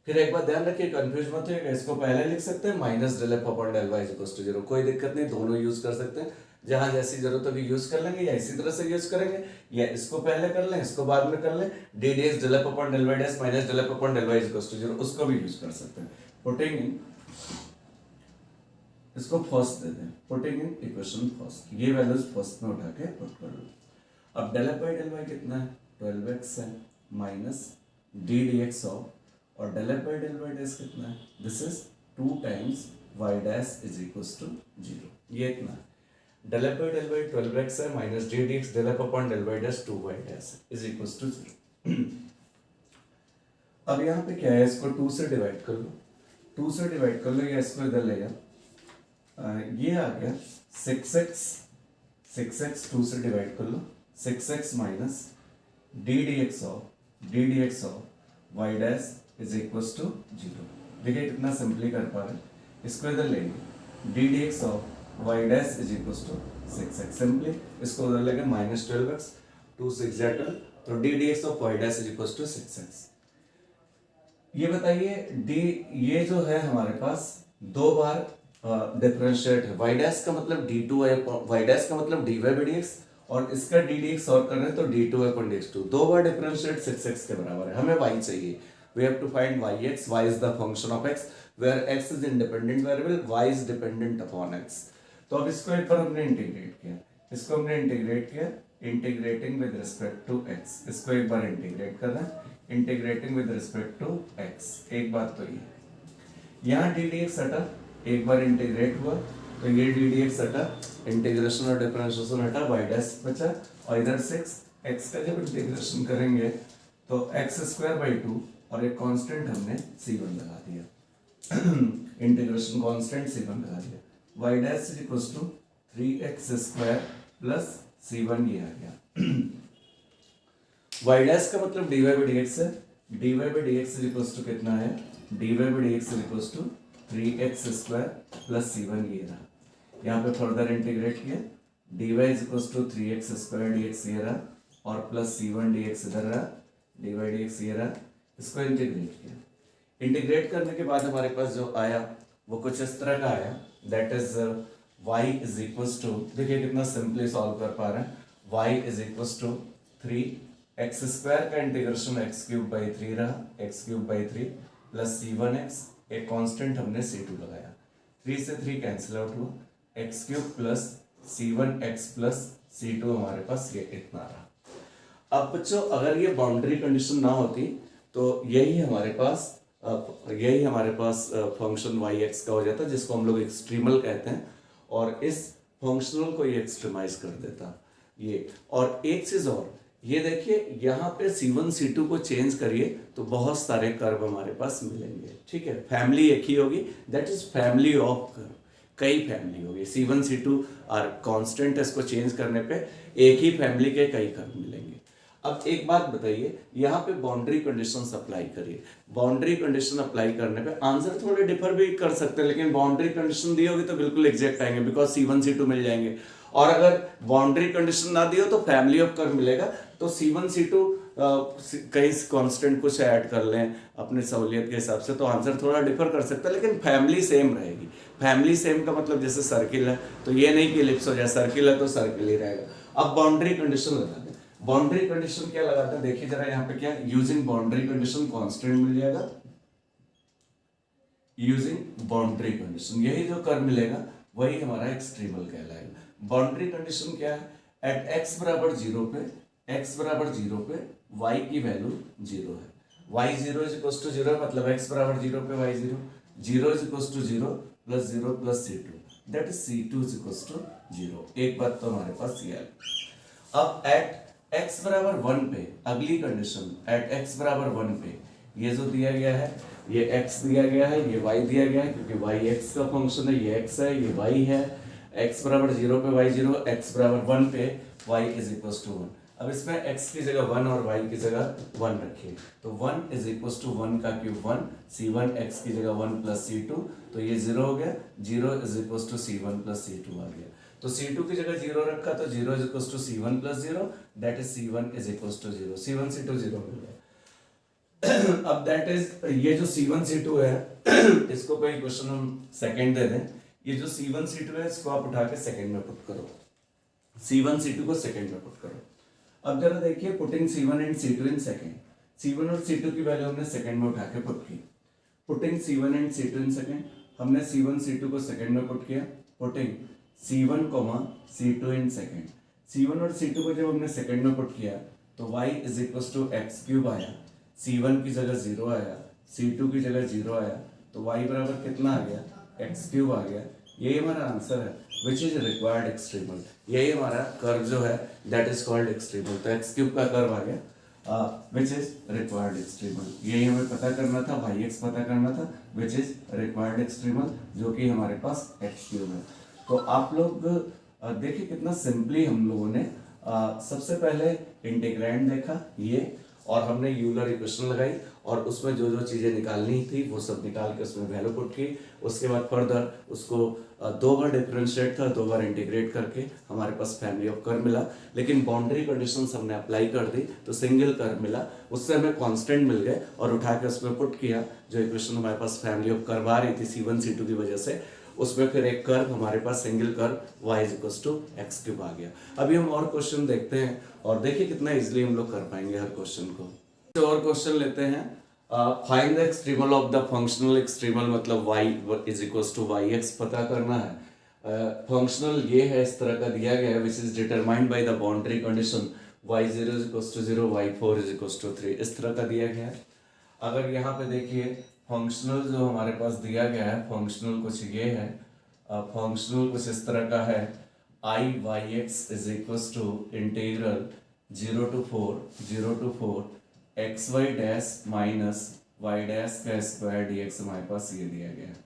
फिर एक बात ध्यान रखिए, कंफ्यूज मत होइएगा, इसको पहले लिख सकते हैं minus del F upon del Y is equal to 0, कोई दिक्कत नहीं, दोनों यूज कर सकते हैं, जहां जैसी जरूरत होगी यूज कर लेंगे, या इसी तरह से यूज करेंगे, या इसको पहले कर लें इसको बाद में कर लें, d D x del F upon del Y dash minus del F upon del Y is equal to 0, उसको भी यूज कर सकते हैं। पुटिंग इन इसको फर्स्ट दे दें, पुटिंग इन इक्वेशन फर्स्ट, ये वैल्यूज फर्स्ट में उठा के पुट कर लो। अब del F by del Y कितना है, 12x है minus D D x of, और del F by del Y dash कितना है, this is 2 times Y dash is equals to 0, ये इतना है। Del F by del Y 12x है minus D D x del F upon del Y dash 2y dash is equals to 0। अब यहाँ पे क्या है, इसको 2 से डिवाइड कर लो, 2 से डिवाइड कर लो, या इसको इधर ले जाओ, ये आ गया 6x 2 से डिवाइड कर लो, 6x minus D D x of Y dash is equals to 0। देखिए कितना सिंपली कर पा रहे हैं, इसको इधर लेंगे, d D x of Y dash is equals to 6x, simply इसको उधर लेंगे माइनस 12x, 2 6 जा 12, तो d D x of Y dash is equals to 6x। ये बताइए डी, ये जो है हमारे पास दो बार डिफरेंशिएट है, वाई डैश का मतलब d2 वाई डैश का मतलब dy by dx, और इसका ddx सॉल्व कर रहे हैं तो d2 upon dx2, दो बार डिफरेंशिएट 6x के बराबर है। हमें y चाहिए, we have to find yx, y is the function of x where x is independent variable, y is dependent upon x। तो अब इसको एक बार हमने इंटीग्रेट किया, इसको हमने इंटीग्रेट किया, integrating with respect to x, इसको एक बार इंटीग्रेट कर रहे हैं, integrating with respect to x। एक बात तो ये, यहाँ ddx हटा, एक बार इंटीग्रेट हुआ तो ये ddx हटा, इंटीग्रेशन और डिफरेंशिएशन हटा, y डैश बचा, और इधर 6x का जब इंटीग्रेशन करेंगे तो x स्क्वायर बाई 2, और एक कांस्टेंट हमने c1 लगा दिया इंटीग्रेशन कांस्टेंट c1 लगा दिया, y dash is equals to 3x square plus c1, ये आ गया y डैश का मतलब dy by dx है, dy by dx is equals to कितना है, dy by dx is equals to 3x square plus c1, ये रहा। यहाँ पे फर्दर इंटीग्रेट किया, dy is equals to 3x square dx ये रहा, और प्लस c1 dx इधर रहा, dy dx ये रहा, इसको इंटीग्रेट किया। इंटीग्रेट करने के बाद हमारे पास जो आया वो कुछ इस तरह का आया, that is y is equals to, देखिए कितना सिंपली सॉल्व कर पा रहे हैं, y is equals to 3x square का इंटीग्रेशन x क्यूब बाई 3 रहा, x cube by 3 plus c1x, एक कांस्टेंट हमने c2 लगाया, 3 से 3 कैंसिल आउट हुआ, x cube plus c1x plus c2 हमारे पास ये इतना रहा। अब बच्चों अगर ये बाउंड्री कंडीशन ना होती तो यही हमारे पास फंक्शन yx का हो जाता, जिसको हम लोग एक्सट्रीमल कहते हैं, और इस फंक्शनल को ये एक्सट्रीमाइज कर देता ये। और एक चीज और, ये देखिए यहाँ पे C1 C2 को चेंज करिए तो बहुत सारे कर्व हमारे पास मिलेंगे, ठीक है, फैमिली एक ही होगी, that is family of curve, कई फैमिली होगी, C1 C2 और कांस्टेंट, इसको चेंज करने पे एक ही फैमिली के कई कर्व मिलेंगे। अब एक बात बताइए, यहाँ पे बाउंड्री कंडीशंस अप्लाई करिए, बाउंड्री कंडीशन अप्लाई करने पे आंसर थोड़े डिफर भी कर सकते हैं, लेकिन बाउंड्री कंडीशन दी होगी तो बिल्कुल एग्जैक्ट आएंगे, बिकॉज C1 C2 मिल जाएंगे। और अगर बाउंड्री कंडीशन ना दी हो तो फैमिली ऑफ कर्व मिलेगा, तो C1 C2 कई कांस्टेंट कुछ ऐड कर लें अपनी सहूलियत के हिसाब से, तो आंसर थोड़ा डिफर कर सकता है, लेकिन फैमिली सेम रहेगी। फैमिली सेम का मतलब जैसे सर्किल है तो ये नहीं कि एलिप्स हो जाए, सर्किल है तो सर्किल ही रहेगा। अब बाउंड्री कंडीशन लगा दें, बाउंड्री कंडीशन क्या लगाते हैं, देखिए जरा यहाँ पे क्या, यूजिंग बाउंड्री कंडीशन कांस्टेंट मिल जाएगा, यूजिंग बाउंड्री कंडीशन, यही जो कर्व मिलेगा वही हमारा एक्सट्रीमल कहलाएगा। बाउंड्री कंडीशन क्या है, एट x बराबर 0 पे, x बराबर 0 पे y की वैल्यू 0 है, y0 इज इक्वल टू 0 मतलब x बराबर 0 पे y0, 0 is equal to 0 plus 0 plus c2, that is c2 is equal to 0। एक बात तो हमारे पास ये है। अब एट x बराबर 1 पे अगली कंडीशन, एट x बराबर 1 पे ये जो दिया गया है, ये x दिया गया है, ये y दिया गया है, क्योंकि y x का फंक्शन है, ये x है, ये y है, x बराबर 0 पे y0, x बराबर 1 पे y इज इक्वल टू 1। अब इसमें x की जगह 1 और y की जगह 1 रखिए, तो 1 इज इक्वल टू 1 का क्यूब 1, c1 x की जगह 1 प्लस c2, तो ये 0 हो गया, 0 is equal to c1 plus c2 आ गया, तो c2 की जगह 0 रखा तो 0 is equal to c1 plus 0, that is c1 is equal to 0, c1 c2 0 मिल गया। अब दैट इज ये जो c1 c2 है इसको कोई क्वेश्चन हम सेकंड दे दें, ये जो C1 C2 है इसको आप उठा के सेकंड में पुट करो, C1 C2 को सेकंड में पुट करो। अब जरा देखिए, putting C1 and C2 in second, C1 और C2 की वैल्यू हमने सेकंड में उठा के पुट की, putting C1 and C2 in second, हमने C1 C2 को सेकंड में पुट किया, putting C1, C2 in second. C1 और C2 को जब हमने सेकंड में पुट किया तो y is equal to x cube आया, C1 की जगह 0 आया, C2 की जगह 0 आया, तो y बराबर कितना आ गया, एक्स क्यूब आ गया। यही हमारा आंसर है, विच इज रिक्वायर्ड एक्सट्रीमल। यही हमारा कर्व जो है दैट इज कॉल्ड एक्सट्रीमल। तो एक्स क्यूब का कर्व आ गया विच इज रिक्वायर्ड एक्सट्रीमल। यही हमें पता करना था, वाई एक्स पता करना था, विच इज रिक्वायर्ड एक्सट्रीमल, जो कि हमारे पास एक्स क्यूब है। तो आप लोग देखिए कितना सिंपली हम लोगों ने सबसे पहले इंटीग्रैंड देखा ये, और हमने यूलर इक्वेशन लगाई और उसमें जो जो चीज़ें निकालनी थी वो सब निकाल के उसमें वैल्यू पुट की। उसके बाद फर्दर उसको 2 बार डिफरेंशिएट था, 2 बार इंटीग्रेट करके हमारे पास फैमिली ऑफ कर्व मिला। लेकिन बाउंड्री कंडीशंस हमने अप्लाई कर दी तो सिंगल कर्व मिला, उससे हमें कांस्टेंट मिल गए और उठा के उसमें पुट किया। जो इक्वेशन हमारे पास फैमिली ऑफ कर्व आ रही थी C1 C2 की वजह से, उसमें फिर एक कर्व हमारे पास single curve y is equal to x cube आ गया। अभी हम और क्वेश्चन देखते हैं और देखिए कितना इजीली हम लोग कर पाएंगे हर क्वेश्चन को। तो और क्वेश्चन लेते हैं, find the extremal of the functional extremal, मतलब y is equal to Y X पता करना है। फंक्शनल ये है, इस तरह का दिया गया है, which is determined by the boundary condition y0 is equal to 0, y4 is equal to 3, इस तरह का दिया गया है। अगर यहाँ पे देखिए फंक्शनल जो हमारे पास दिया गया है, फंक्शनल कुछ ये है, फंक्शनल कुछ इस तरह का है, I Y x is equal to integral 0 to 4 X Y dash minus Y dash का स्क्वायर डी एक्स हमारे पास ये दिया गया है।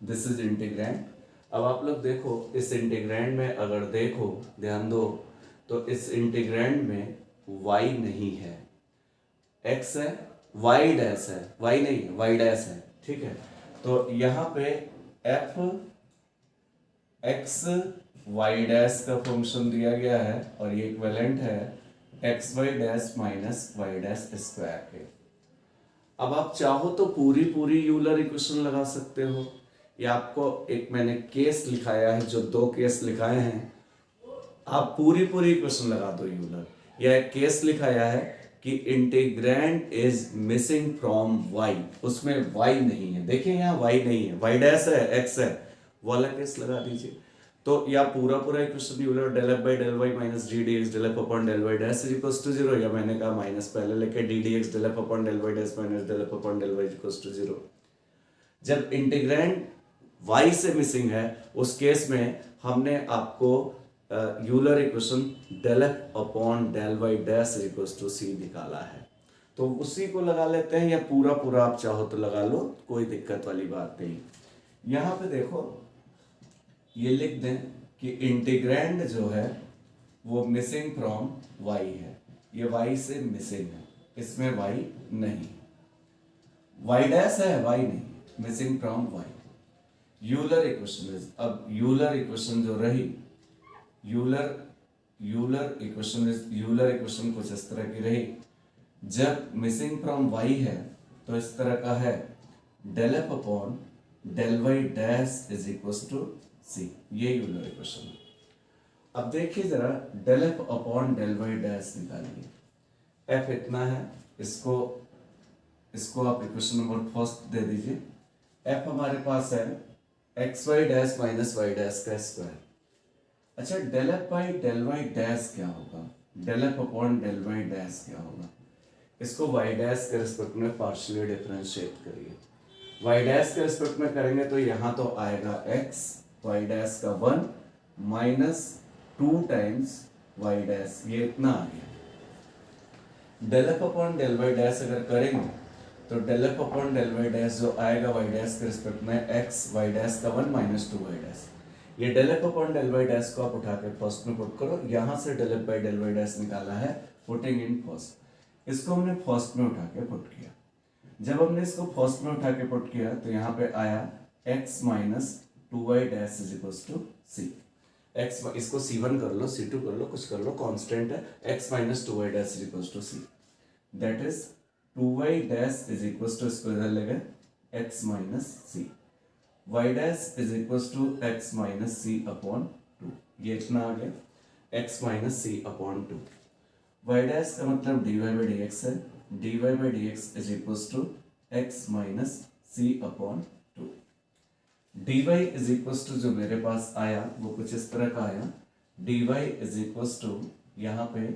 This is integrand. अब आप लोग देखो इस इंटीग्रैंड में अगर देखो ध्यान दो तो इस इंटीग्रैंड में y नहीं है, x है, y डैश है, y नहीं है, y डैश है, ठीक है। तो यहाँ पे f x y डैश का फंक्शन दिया गया है और ये इक्विवेलेंट है x Y dash minus Y dash square के। अब आप चाहो तो पूरी पूरी यूलर इक्वेशन लगा सकते हो, या आपको एक मैंने केस लिखाया है, जो 2 केस लिखाए हैं, आप पूरी पूरी इक्वेशन लगा दो यूलर। या एक केस लिखाया है कि integrand is missing from y, उसमें y नहीं है, देखिए यहाँ y नहीं है, y डैश है, x है, वो वाला केस लगा दीजिए। तो या पूरा पूरा equation Euler del F by del Y minus D D x del F upon del Y dash is equal to 0, या मैंने कहा माइनस पहले लेके d D x del F upon del Y dash minus del F upon del Y is equal to 0। जब integrand y से missing है उस case में हमने आपको Euler equation del F upon del Y dash is equal to C निकाला है, तो उसी को लगा लेते हैं, या पूरा पूरा आप चाहो तो लगा लो, कोई दिक्कत वाली बात नहीं। यहाँ पे देखो ये लिख दें कि इंटीग्रैंड जो है वो मिसिंग फ्रॉम y है, ये y से मिसिंग है, इसमें y नहीं, y डैश है, y नहीं, missing from y। Euler equation is, अब यूलर इक्वेशन जो रही, यूलर इक्वेशन कुछ इस तरह की रही। जब मिसिंग फ्रॉम y है तो इस तरह का है del F upon del Y dash is equal to C, ये यूलर इक्वेशन है। अब देखिए जरा del F upon del Y dash निकालिए। एफ इतना है, इसको आप इक्वेशन नंबर फर्स्ट दे दीजिए। एफ हमारे पास है x Y dash minus Y dash का स्क्वायर। अच्छा del F by del Y dash क्या होगा, del F upon del Y dash क्या होगा, इसको वाई डैश के रिस्पेक्ट में पार्शियली डिफरेंशिएट करिए। वाई डैश के रिस्पेक्ट में करेंगे तो यहाँ तो आएगा x, वाई डैश का 1 माइनस 2 टाइम्स वाई डैश, ये इतना आ गया। Del F upon del Y dash अगर करेंगे तो del F upon del Y dash जो आएगा वाई डैश के रिस्पेक्ट में x, वाई डैश का 1 माइनस 2 वाई डैश। ये del F upon del Y dash को आप उठा के फर्स्ट में पुट करो, यहाँ से del F by del Y dash निकाला है पुटिंग इन फर्स्ट, इसको हमने फर्स्ट में उठा के पुट किया। जब हमने इसको फर्स्ट में उठा के पुट किया तो यहाँ पे आया x minus 2y dash is equal to c। x, इसको c1 कर लो, c2 कर लो, कुछ कर लो, कांस्टेंट है, x minus 2y dash is equal to c, that is 2y dash is equal to, इसको इधर ले गए, x minus c, y dash is equal to x minus c upon 2, ये इतना आ गया, x minus c upon 2। y dash का मतलब dy बाई dx है, dy by dx is equal to x minus c upon 2। D y is equal to जो मेरे पास आया वो कुछ इस तरह का आया, d y is equal to यहाँ पे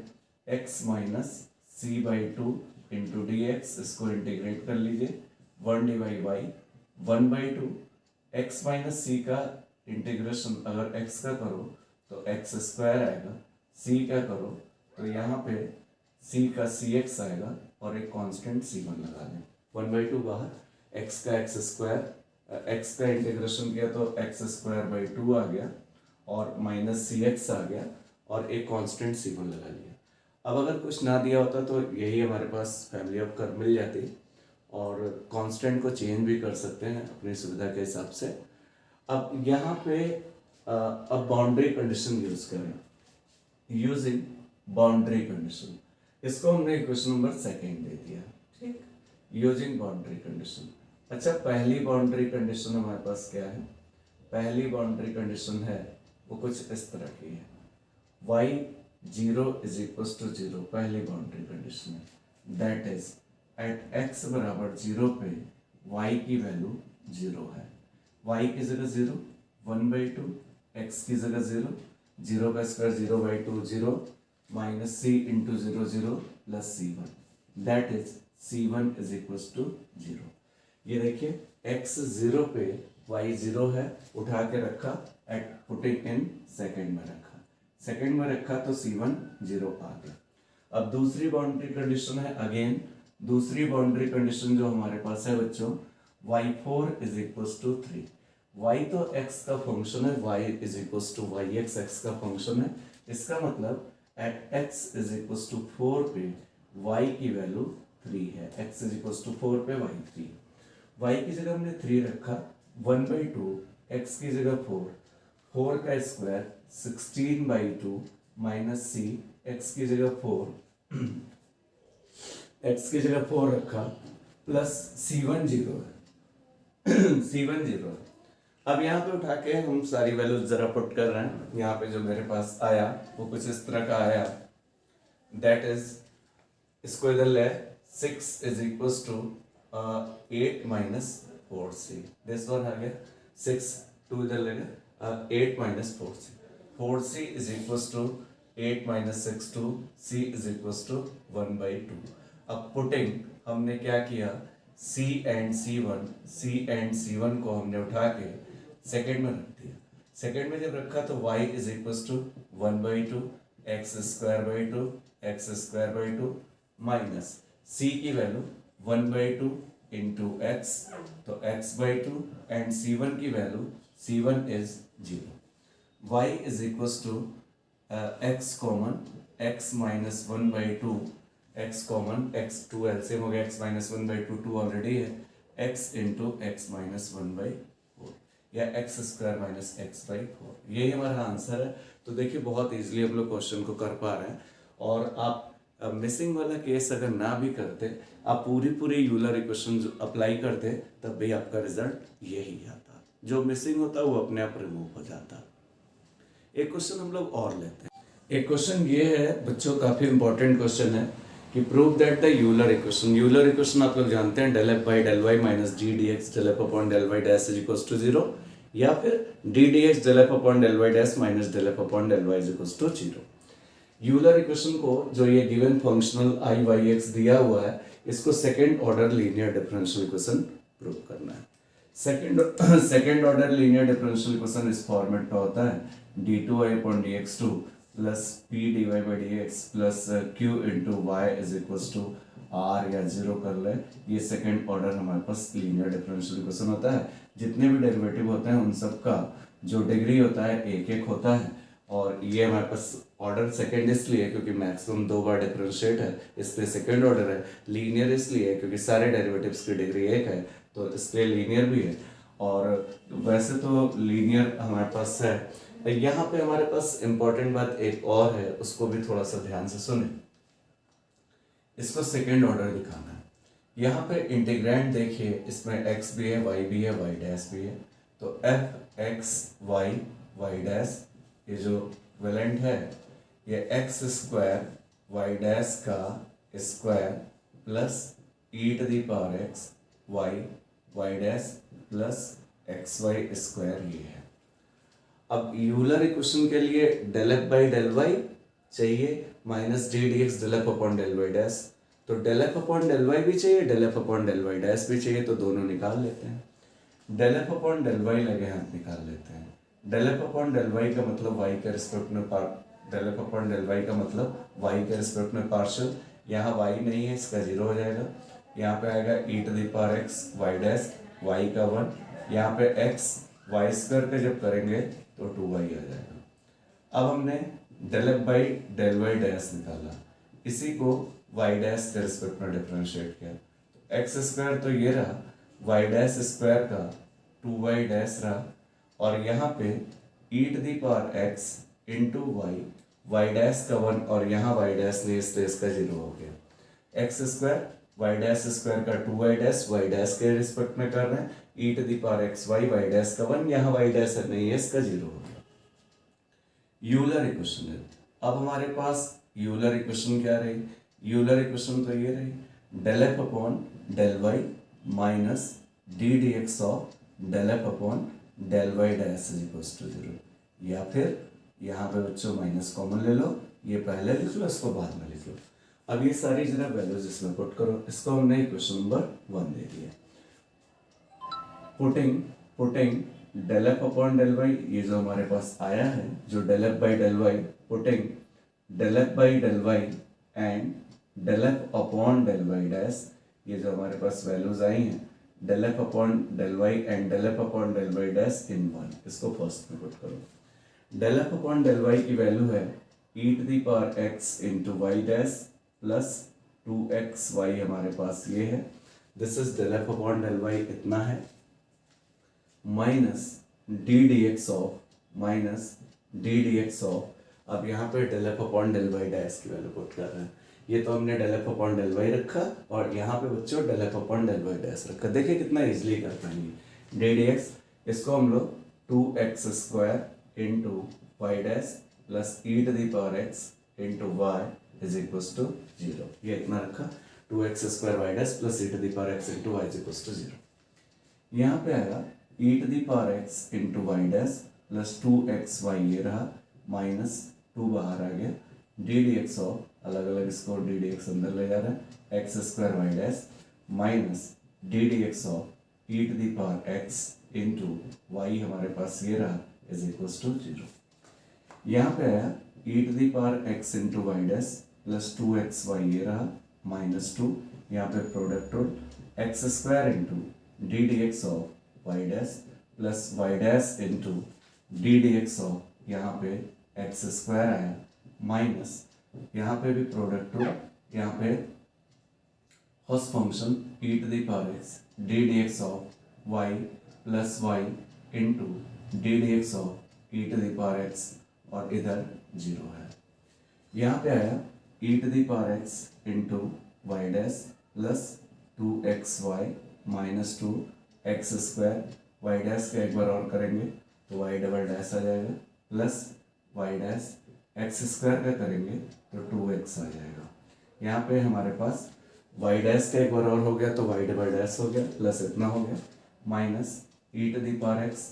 x minus c by two into d x, इसको इंटीग्रेट कर लीजिए, 1/y 1/2 x माइनस सी का इंटीग्रेशन अगर x का करो तो x स्क्वायर आएगा, c का करो तो यहाँ पे c का cx आएगा और एक कांस्टेंट c1 लगा दें, 1/2 बाहर, x का x स्क्वायर, x का इंटीग्रेशन किया तो x स्क्वायर बाई 2 आ गया और माइनस cx आ गया और एक कांस्टेंट c1 लगा लिया। अब अगर कुछ ना दिया होता तो यही हमारे पास फैमिली ऑफ कर्व मिल जाती और कांस्टेंट को चेंज भी कर सकते हैं अपनी सुविधा के हिसाब से। अब यहाँ पे अब बाउंड्री कंडीशन यूज करें, यूजिंग बाउंड्री कंडीशन, इसको हमने क्वेश्चन नंबर 2 दे दिया, ठीक, यूजिंग बाउंड्री कंडीशन। अच्छा, पहली बाउंड्री कंडीशन हमारे पास क्या है? पहली बाउंड्री कंडीशन है वो कुछ इस तरह की है, y 0 इज इक्वल टू 0, पहली बाउंड्री कंडीशन है, दैट इज एट x बराबर 0 पे y की वैल्यू 0 है, y की जगह 0, 1/2, x की जगह 0, 0 का square 0/2 0 minus c into 0 0 plus c1, that is c1 is equal to 0। ये देखिए x 0 पे y 0 है, उठा के रखा, एट पुटिंग इन सेकेंड में रखा, सेकेंड में रखा तो c1 0 आ गया। अब दूसरी बाउंड्री कंडीशन है, अगेन दूसरी बाउंड्री कंडीशन जो हमारे पास है बच्चों, y4 is equal to 3, y तो x का फंक्शन है, y is equal to yx x का फंक्शन है, इसका मतलब at x is equal to 4 पे y की वैल्यू 3 है, x इज इक्वल टू 4 पे y 3, y की जगह हमने 3 रखा, 1/2, x की जगह 4, 4 का स्क्वायर 16/2 माइनस c, x की जगह 4 x की जगह 4 रखा, प्लस c1 0 है c1 0 है। अब यहाँ पे उठा के हम सारी वैल्यूज जरा पुट कर रहे हैं, यहाँ पे जो मेरे पास आया वो कुछ इस तरह का आया, दैट इज, इसको इधर ले, 6 is equal to 8 minus 4c, this one आ गया, 6 2 इधर ले गए, 8 minus 4c, 4c is equal to 8 minus 6 2, c is equal to 1/2। अब पुटिंग हमने क्या किया, c एंड c1 को हमने उठा के सेकेंड में रख दिया, सेकेंड में जब रखा तो y is equal to 1/2 x square by 2 minus c की वैल्यू 1/2 इंटू x, तो x/2 एंड c1 की value c1 is 0, y is equal to x common x minus 1/2, x common, x 2 LCM हो गया, x minus 1/2 2 already है, x into x minus 1/4 या x square minus x/4, यही हमारा answer है। तो देखिए बहुत इजीली हम लोग क्वेश्चन को कर पा रहे हैं, और आप मिसिंग वाला केस अगर ना भी करते, आप पूरी यूलर इक्वेशन अप्लाई करते, तब भी आपका रिजल्ट यही आता, जो मिसिंग होता वो अपने आप रिमूव हो जाता। एक क्वेश्चन हम लोग और लेते हैं, एक क्वेश्चन ये है बच्चों, काफी इंपॉर्टेंट क्वेश्चन है कि prove that the Euler equation आप लोग जानते हैं, del f by del y minus d dx del f upon del y dash is equal to 0, या फिर d dx del f upon del y dash minus del f upon del y is equal to 0। Euler equation को, जो ये given functional i y x दिया हुआ है, इसको second order linear differential equation prove करना है। Second order linear differential equation इस फॉर्मेट का होता है, d2y upon dx2 plus p dy by dx plus q into Y is equal to r या 0 कर ले, ये सेकेंड ऑर्डर हमारे पास लीनियर डिफरेंशियल इक्वेशन होता है। जितने भी डेरिवेटिव होते हैं उन सब का जो डिग्री होता है एक एक होता है, और ये हमारे पास ऑर्डर सेकेंड इसलिए क्योंकि मैक्सिमम 2 बार डिफरेंशिएट है, इसलिए सेकेंड ऑर्डर है। लीनियर इसलिए क्योंकि सारे डेरिवेटिव्स की डिग्री एक है, तो इसलिए लीनियर भी है। और वैसे तो लीनियर हमारे पास है। यहाँ पे हमारे पास इंपॉर्टेंट बात एक और है, उसको भी थोड़ा सा ध्यान से सुने। इसको सेकेंड ऑर्डर दिखाना है। यहाँ पे इंटीग्रैंड देखिए, इसमें x भी है, y भी है, y डैश भी है, तो f x y y dash, ये जो इक्विवेलेंट है ये x स्क्वायर y डैश का square plus e to the power x y y dash plus X Y square ये है। अब यूलर इक्वेशन के लिए del F by del Y चाहिए minus D D x del F upon del Y dash. तो del F upon del Y भी चाहिए, del F upon del Y dash भी चाहिए, तो दोनों निकाल लेते हैं। Del F upon del y लगे हाथ निकाल लेते हैं। Del F upon del y का मतलब वाई के रिस्पेक्ट में del F upon del y का मतलब वाई के रिस्पेक्ट में पार्शियल। यहाँ वाई नहीं है, इसका जीरो हो जाएगा। यहाँ पे आएगा E to the power X Y dash, Y का 1। यहाँ पे एक्स वाई स्क्वायर पे जब करेंगे तो 2y आ जाएगा। अब हमने del F by del Y dash निकाला, इसी को वाई डैश के रिस्पेक्ट में डिफरेंशिएट किया। तो एक्स स्क्वायर तो ये रहा, वाई डैश स्क्वायर का 2y डैश रहा, और यहाँ पे E to the power x into Y dash का 1, और यहाँ वाई डैश नहीं इसलिए इसका 0 हो गया। X square Y dash square का 2y डैश वाई डैश के रिस्पेक्ट में कर रहे हैं, E to the power X Y dash का 1, यहाँ वाई डैश नहीं है इसका 0 हो गया। यूलर इक्वेशन है। अब हमारे पास यूलर इक्वेशन क्या रही? यूलर इक्वेशन तो ये रही, del F upon del Y minus D D x of del F upon del Y dash is equals to 0। या फिर यहाँ पे बच्चों माइनस कॉमन ले लो, ये पहले लिख लो, इसको बाद में लिख लो। अब ये सारी जरा वैल्यूज इसमें पुट करो, इसको हमने इक्वेशन नंबर 1 दे दिया। Putting del F upon del y, ये जो हमारे पास आया है जो del F by del y, putting del F by del y and del F upon del Y dash, ये जो हमारे पास वैल्यूज आई हैं del F upon del y and del F upon del Y dash in 1, इसको first में put करो। Del F upon del y की वैल्यू है ई to the power x into Y dash plus 2xy हमारे पास ये है, this is del F upon del y इतना है, minus D D x of, अब यहाँ पे del F upon del Y dash की वैल्यू पुट कर रहे हैं। ये तो हमने डेल एफ अपॉन डेल वाई रखा और यहाँ पे बच्चों del F upon del Y dash रखा। देखिए कितना इजीली कर पाएंगे। डी डी एक्स, इसको हम लोग 2x square into Y dash plus E to the power x into Y is equals to 0, ये इतना रखा, 2x square Y dash plus E to the power x into Y is equals to 0। यहाँ पे आएगा E to the power x into Y dash plus 2xy ये रहा, minus 2 बाहर आ गया, डी डी एक्स ऑफ, अलग अलग इसको डी डी एक्स अंदर ले जा रहा है, x square Y dash minus D D x of E to the power x into y हमारे पास ये रहा इज इक्वल्स टू 0। यहाँ पे आया E to the power x into Y dash plus 2xy ये रहा, माइनस 2, यहाँ पे product rule X square into D D x of Y dash plus Y dash into D D x of, यहाँ पे x square आया, minus यहाँ पे भी प्रोडक्ट रूल, यहाँ पे host function E to the power X D D x of Y plus Y into D D x of E to the power X, और इधर 0 है। यहाँ पे आया E to the power x into Y dash plus 2xy minus 2x square, Y dash का एक बार और करेंगे तो वाई डबल डैश आ जाएगा, plus Y dash x square का करेंगे तो 2x आ जाएगा। यहाँ पे हमारे पास वाई डैश का एक बार और हो गया तो वाई डबल डैश हो गया, प्लस इतना हो गया, minus E to the power X,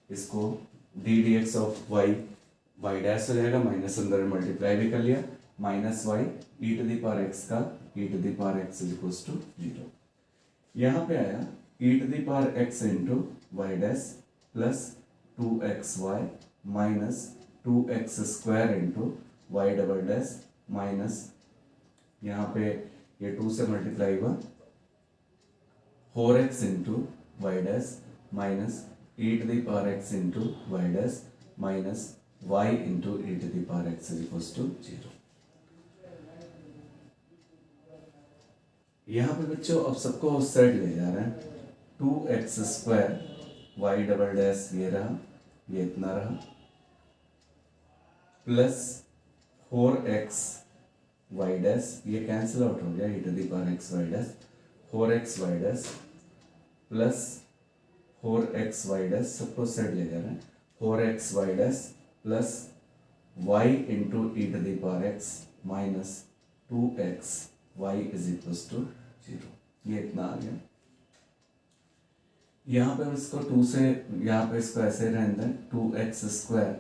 इसको D D x of Y dash हो जाएगा, माइनस अंदर मल्टीप्लाई भी कर लिया, minus Y E to the power X का E to the power x is equals to 0। यहाँ पे आया E to the power x into Y dash plus 2xy minus 2x square into Y double dash minus, यहाँ पे ये 2 से multiply हुआ, 4x into Y dash minus E to the power x into Y dash minus y into E to the power x is equals to 0। यहाँ पे बच्चों अब सबको उस साइड ले जा रहे हैं, 2x square Y double dash ये रहा, ये इतना रहा, प्लस 4x वाई डैश, ये कैंसिल आउट हो गया, E to the power X Y dash, 4x Y dash plus 4x Y dash, सबको साइड ले जा रहे हैं, 4x Y dash plus y into E to the power X minus 2x y is equals to 0, ये इतना आ गया। यहाँ पे हम इसको 2 से, यहाँ पे इसको ऐसे रहने दें, 2x²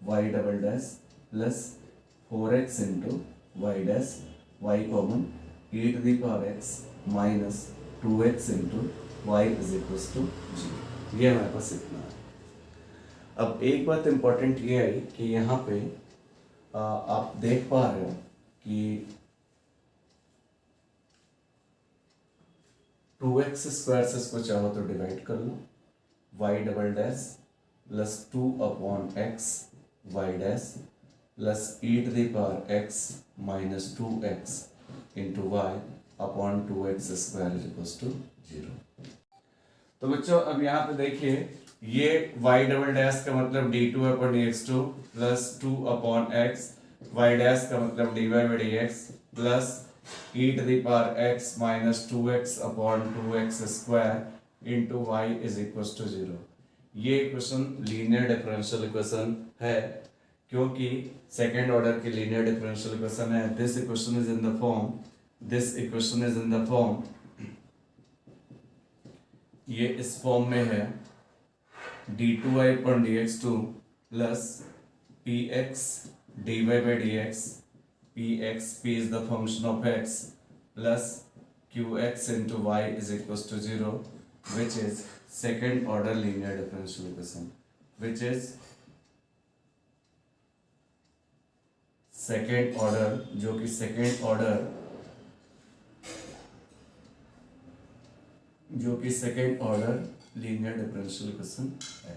y double dash plus 4x into Y dash, y common, e to the power x minus 2x into Y is equal to 0। ये हमारे पास इतना है। अब एक बात इम्पोर्टेंट ये आई कि यहाँ पे आप देख पा रहे हो कि 2x स्क्वायर से इसको चाहो तो डिवाइड कर लो, y double dash plus 2/x y dash plus e to the power x minus 2x into y upon 2x square is equal to 0। तो बच्चों अब यहाँ पे देखिए, ये y डबल डैश का मतलब d2 upon dx2 plus 2/x, y dash का मतलब dy by dx plus e to the power x minus 2x upon 2x square into Y is equal to 0। ये इक्वेशन लीनियर डिफरेंशियल इक्वेशन है, क्योंकि second order की linear differential equation है। This equation is in the form, this equation is in the form, ये इस form में है d2y upon dx2 plus px dy by dx, px, p is the function of x, plus qx into y is equals to 0, which is second order linear differential equation, which is second order, जो कि second order, जो कि second order linear differential equation है।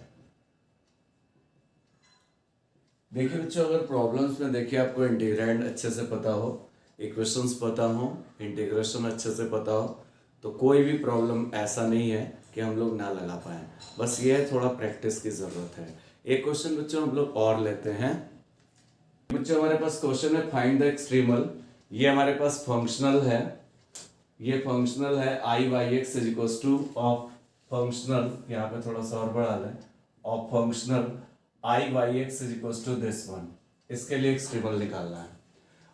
देखिए बच्चों, अगर problems में देखिए आपको इंटीग्रैंड अच्छे से पता हो, इक्वेशंस पता हो, इंटीग्रेशन अच्छे से पता हो, तो कोई भी प्रॉब्लम ऐसा नहीं है कि हम लोग ना लगा पाए। बस ये है थोड़ा प्रैक्टिस की ज़रूरत है। एक क्वेश्चन बच्चों हम लोग और लेते हैं। बच्चों हमारे पास क्वेश्चन है फाइंड द एक्सट्रीमल। ये हमारे पास फंक्शनल है, ये फंक्शनल है I Y x is equal to of functional, यहाँ पे थोड़ा सा और बढ़ा लें, of functional I Y x is equal to this one. इसके लिए एक्सट्रीमल निकालना है।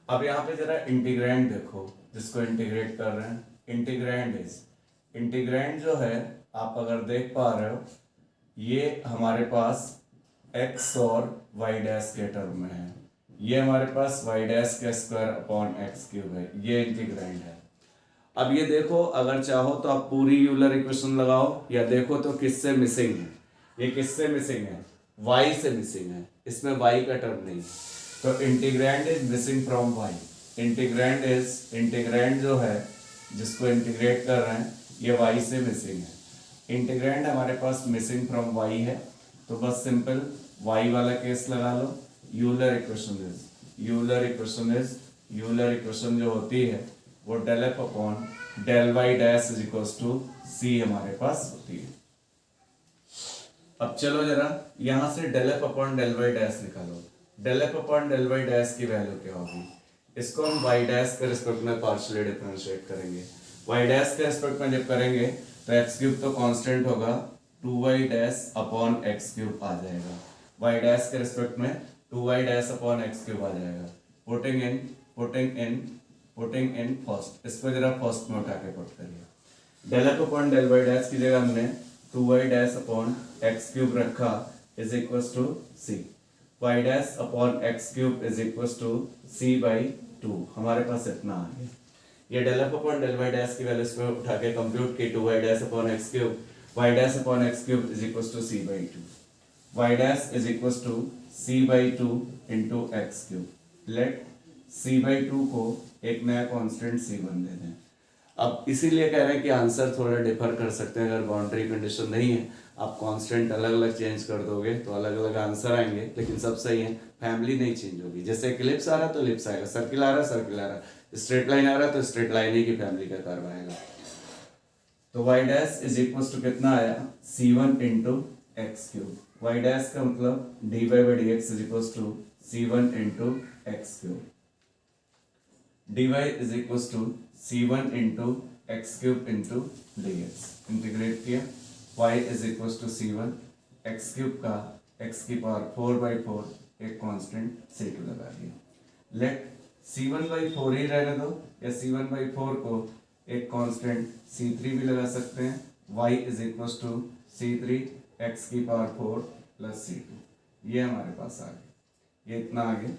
अब यहाँ पे जरा इंटीग्रैंड देखो, जिसको इंटीग्रेट कर रहे हैं, इंटीग्रैंड इज, इंटीग्रैंड जो है आप अगर देख पा रहे हो, ये हमारे पास x और y डैश के टर्म में है, ये हमारे पास y डैश का स्क्वायर अपॉन एक्स क्यूब है, ये इंटीग्रैंड है। अब ये देखो, अगर चाहो तो आप पूरी यूलर इक्वेशन लगाओ, या देखो तो किससे मिसिंग है, ये किससे मिसिंग है, y से मिसिंग है, इसमें y का टर्म नहीं है, तो integrand is missing from y। Integrand is, integrand जो है जिसको इंटीग्रेट कर रहे हैं, ये y से मिसिंग है। इंटीग्रैंड हमारे पास मिसिंग फ्रॉम y है, तो बस सिंपल y वाला केस लगा लो। Euler equation is, Euler equation is, Euler equation जो होती है वो del F upon del Y dash is equals to C हमारे पास होती है। अब चलो जरा यहां से del F upon del Y dash निकालो। Del F upon del Y dash की वैल्यू क्या होगी, इसको हम वाई डैश के रिस्पेक्ट में पार्शियली डिफरेंशिएट करेंगे। वाई डैश के रिस्पेक्ट में जब करेंगे तो एक्स क्यूब तो कांस्टेंट होगा, 2y dash upon x cube आ जाएगा। वाई डैश के रिस्पेक्ट में 2y dash upon x cube आ जाएगा। Putting in, putting in, putting in first, इसको जरा फर्स्ट में उठा के पुट करिए। Del F upon del Y dash की जगह हमने 2y dash upon x cube रखा is equals to C, y dash upon x cube is equals to C by 2। हमारे पास इतना आ गया। ये del F upon del Y dash की वैल्यू इसमें उठा के कंप्यूट की, 2y dash upon x cube, y dash upon x cube is equals to C by 2, y dash is equals to C by 2 into x cube. Let c by 2 को एक नया constant c1 दे दें। अब इसीलिए कह रहे हैं कि आंसर थोड़ा डिफर कर सकते हैं, अगर बाउंड्री कंडीशन नहीं है, आप कांस्टेंट अलग अलग चेंज कर दोगे तो अलग अलग आंसर आएंगे, लेकिन सब सही है, फैमिली नहीं चेंज होगी। जैसे इलिप्स आ रहा तो इलिप्स आएगा, सर्किल आ रहा सर्किल आ रहा, स्ट्रेट लाइन आ रहा तो स्ट्रेट लाइन ही की फैमिली का कर्व आएगा। तो y dash is equal to कितना आया, c1 into x cube. y dash का मतलब dy by dx is equal to c1 into x cube, dy is equal to c1 into x cube into dx। Integrate किया, y is equal to c1 x cube का x की power 4/4 एक constant c2 लगा दिया। Late c1/4 ही रहने दो, या c1/4 को एक कांस्टेंट c3 भी लगा सकते हैं, y is equal to C3 x की पावर 4 प्लस C2। ये हमारे पास आ गया, ये इतना आ गया।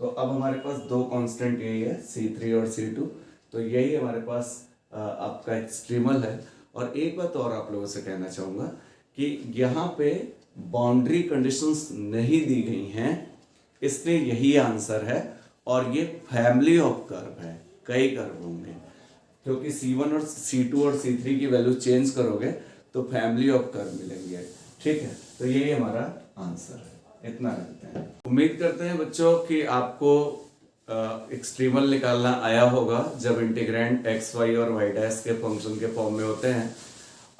तो अब हमारे पास दो कांस्टेंट यही है C3 और C2, तो यही हमारे पास आपका एक्सट्रीमल है। और एक बात और आप लोगों से कहना चाहूँगा कि यहाँ पे बाउंड्री कंडीशंस नहीं दी गई हैं, इसलिए यही आंसर है। और ये फैमिली ऑफ कर्व है, कई कर्व होंगे, क्योंकि C1 और C2 और C3 की वैल्यू चेंज करोगे तो फैमिली ऑफ कर्व मिलेंगे। ठीक है, तो यही हमारा आंसर है, इतना रखते हैं। उम्मीद करते हैं बच्चों कि आपको एक्सट्रीमल निकालना आया होगा जब इंटीग्रेंड एक्स वाई और वाई डैश के फंक्शन के फॉर्म में होते हैं।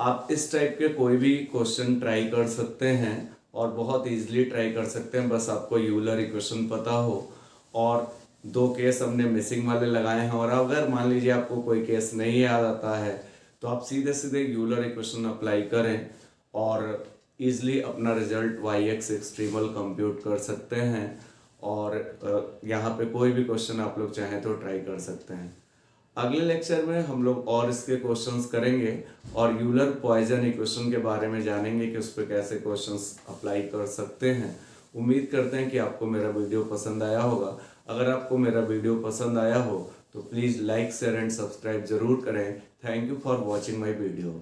आप इस टाइप के कोई भी क्वेश्चन ट्राई कर सकते हैं और बहुत इजीली ट्राई कर सकते हैं, बस आपको यूलर इक्वेशन पता हो। और दो केस हमने मिसिंग वाले लगाए हैं, और अगर मान लीजिए आपको कोई केस नहीं याद आता है तो आप सीधे सीधे यूलर इक्वेशन अप्लाई करें और इजीली अपना result Y x extremal compute कर सकते हैं। और यहाँ पे कोई भी क्वेश्चन आप लोग चाहें तो ट्राई कर सकते हैं। अगले लेक्चर में हम लोग और इसके क्वेश्चंस करेंगे और यूलर पॉइजन इक्वेशन के बारे में जानेंगे कि उस पर कैसे क्वेश्चंस अप्लाई कर सकते हैं। उम्मीद करते हैं कि आपको मेरा वीडियो पसंद आया होगा। अगर आपको मेरा वीडियो पसंद आया हो तो please like share and subscribe जरूर करें। Thank you for watching my video.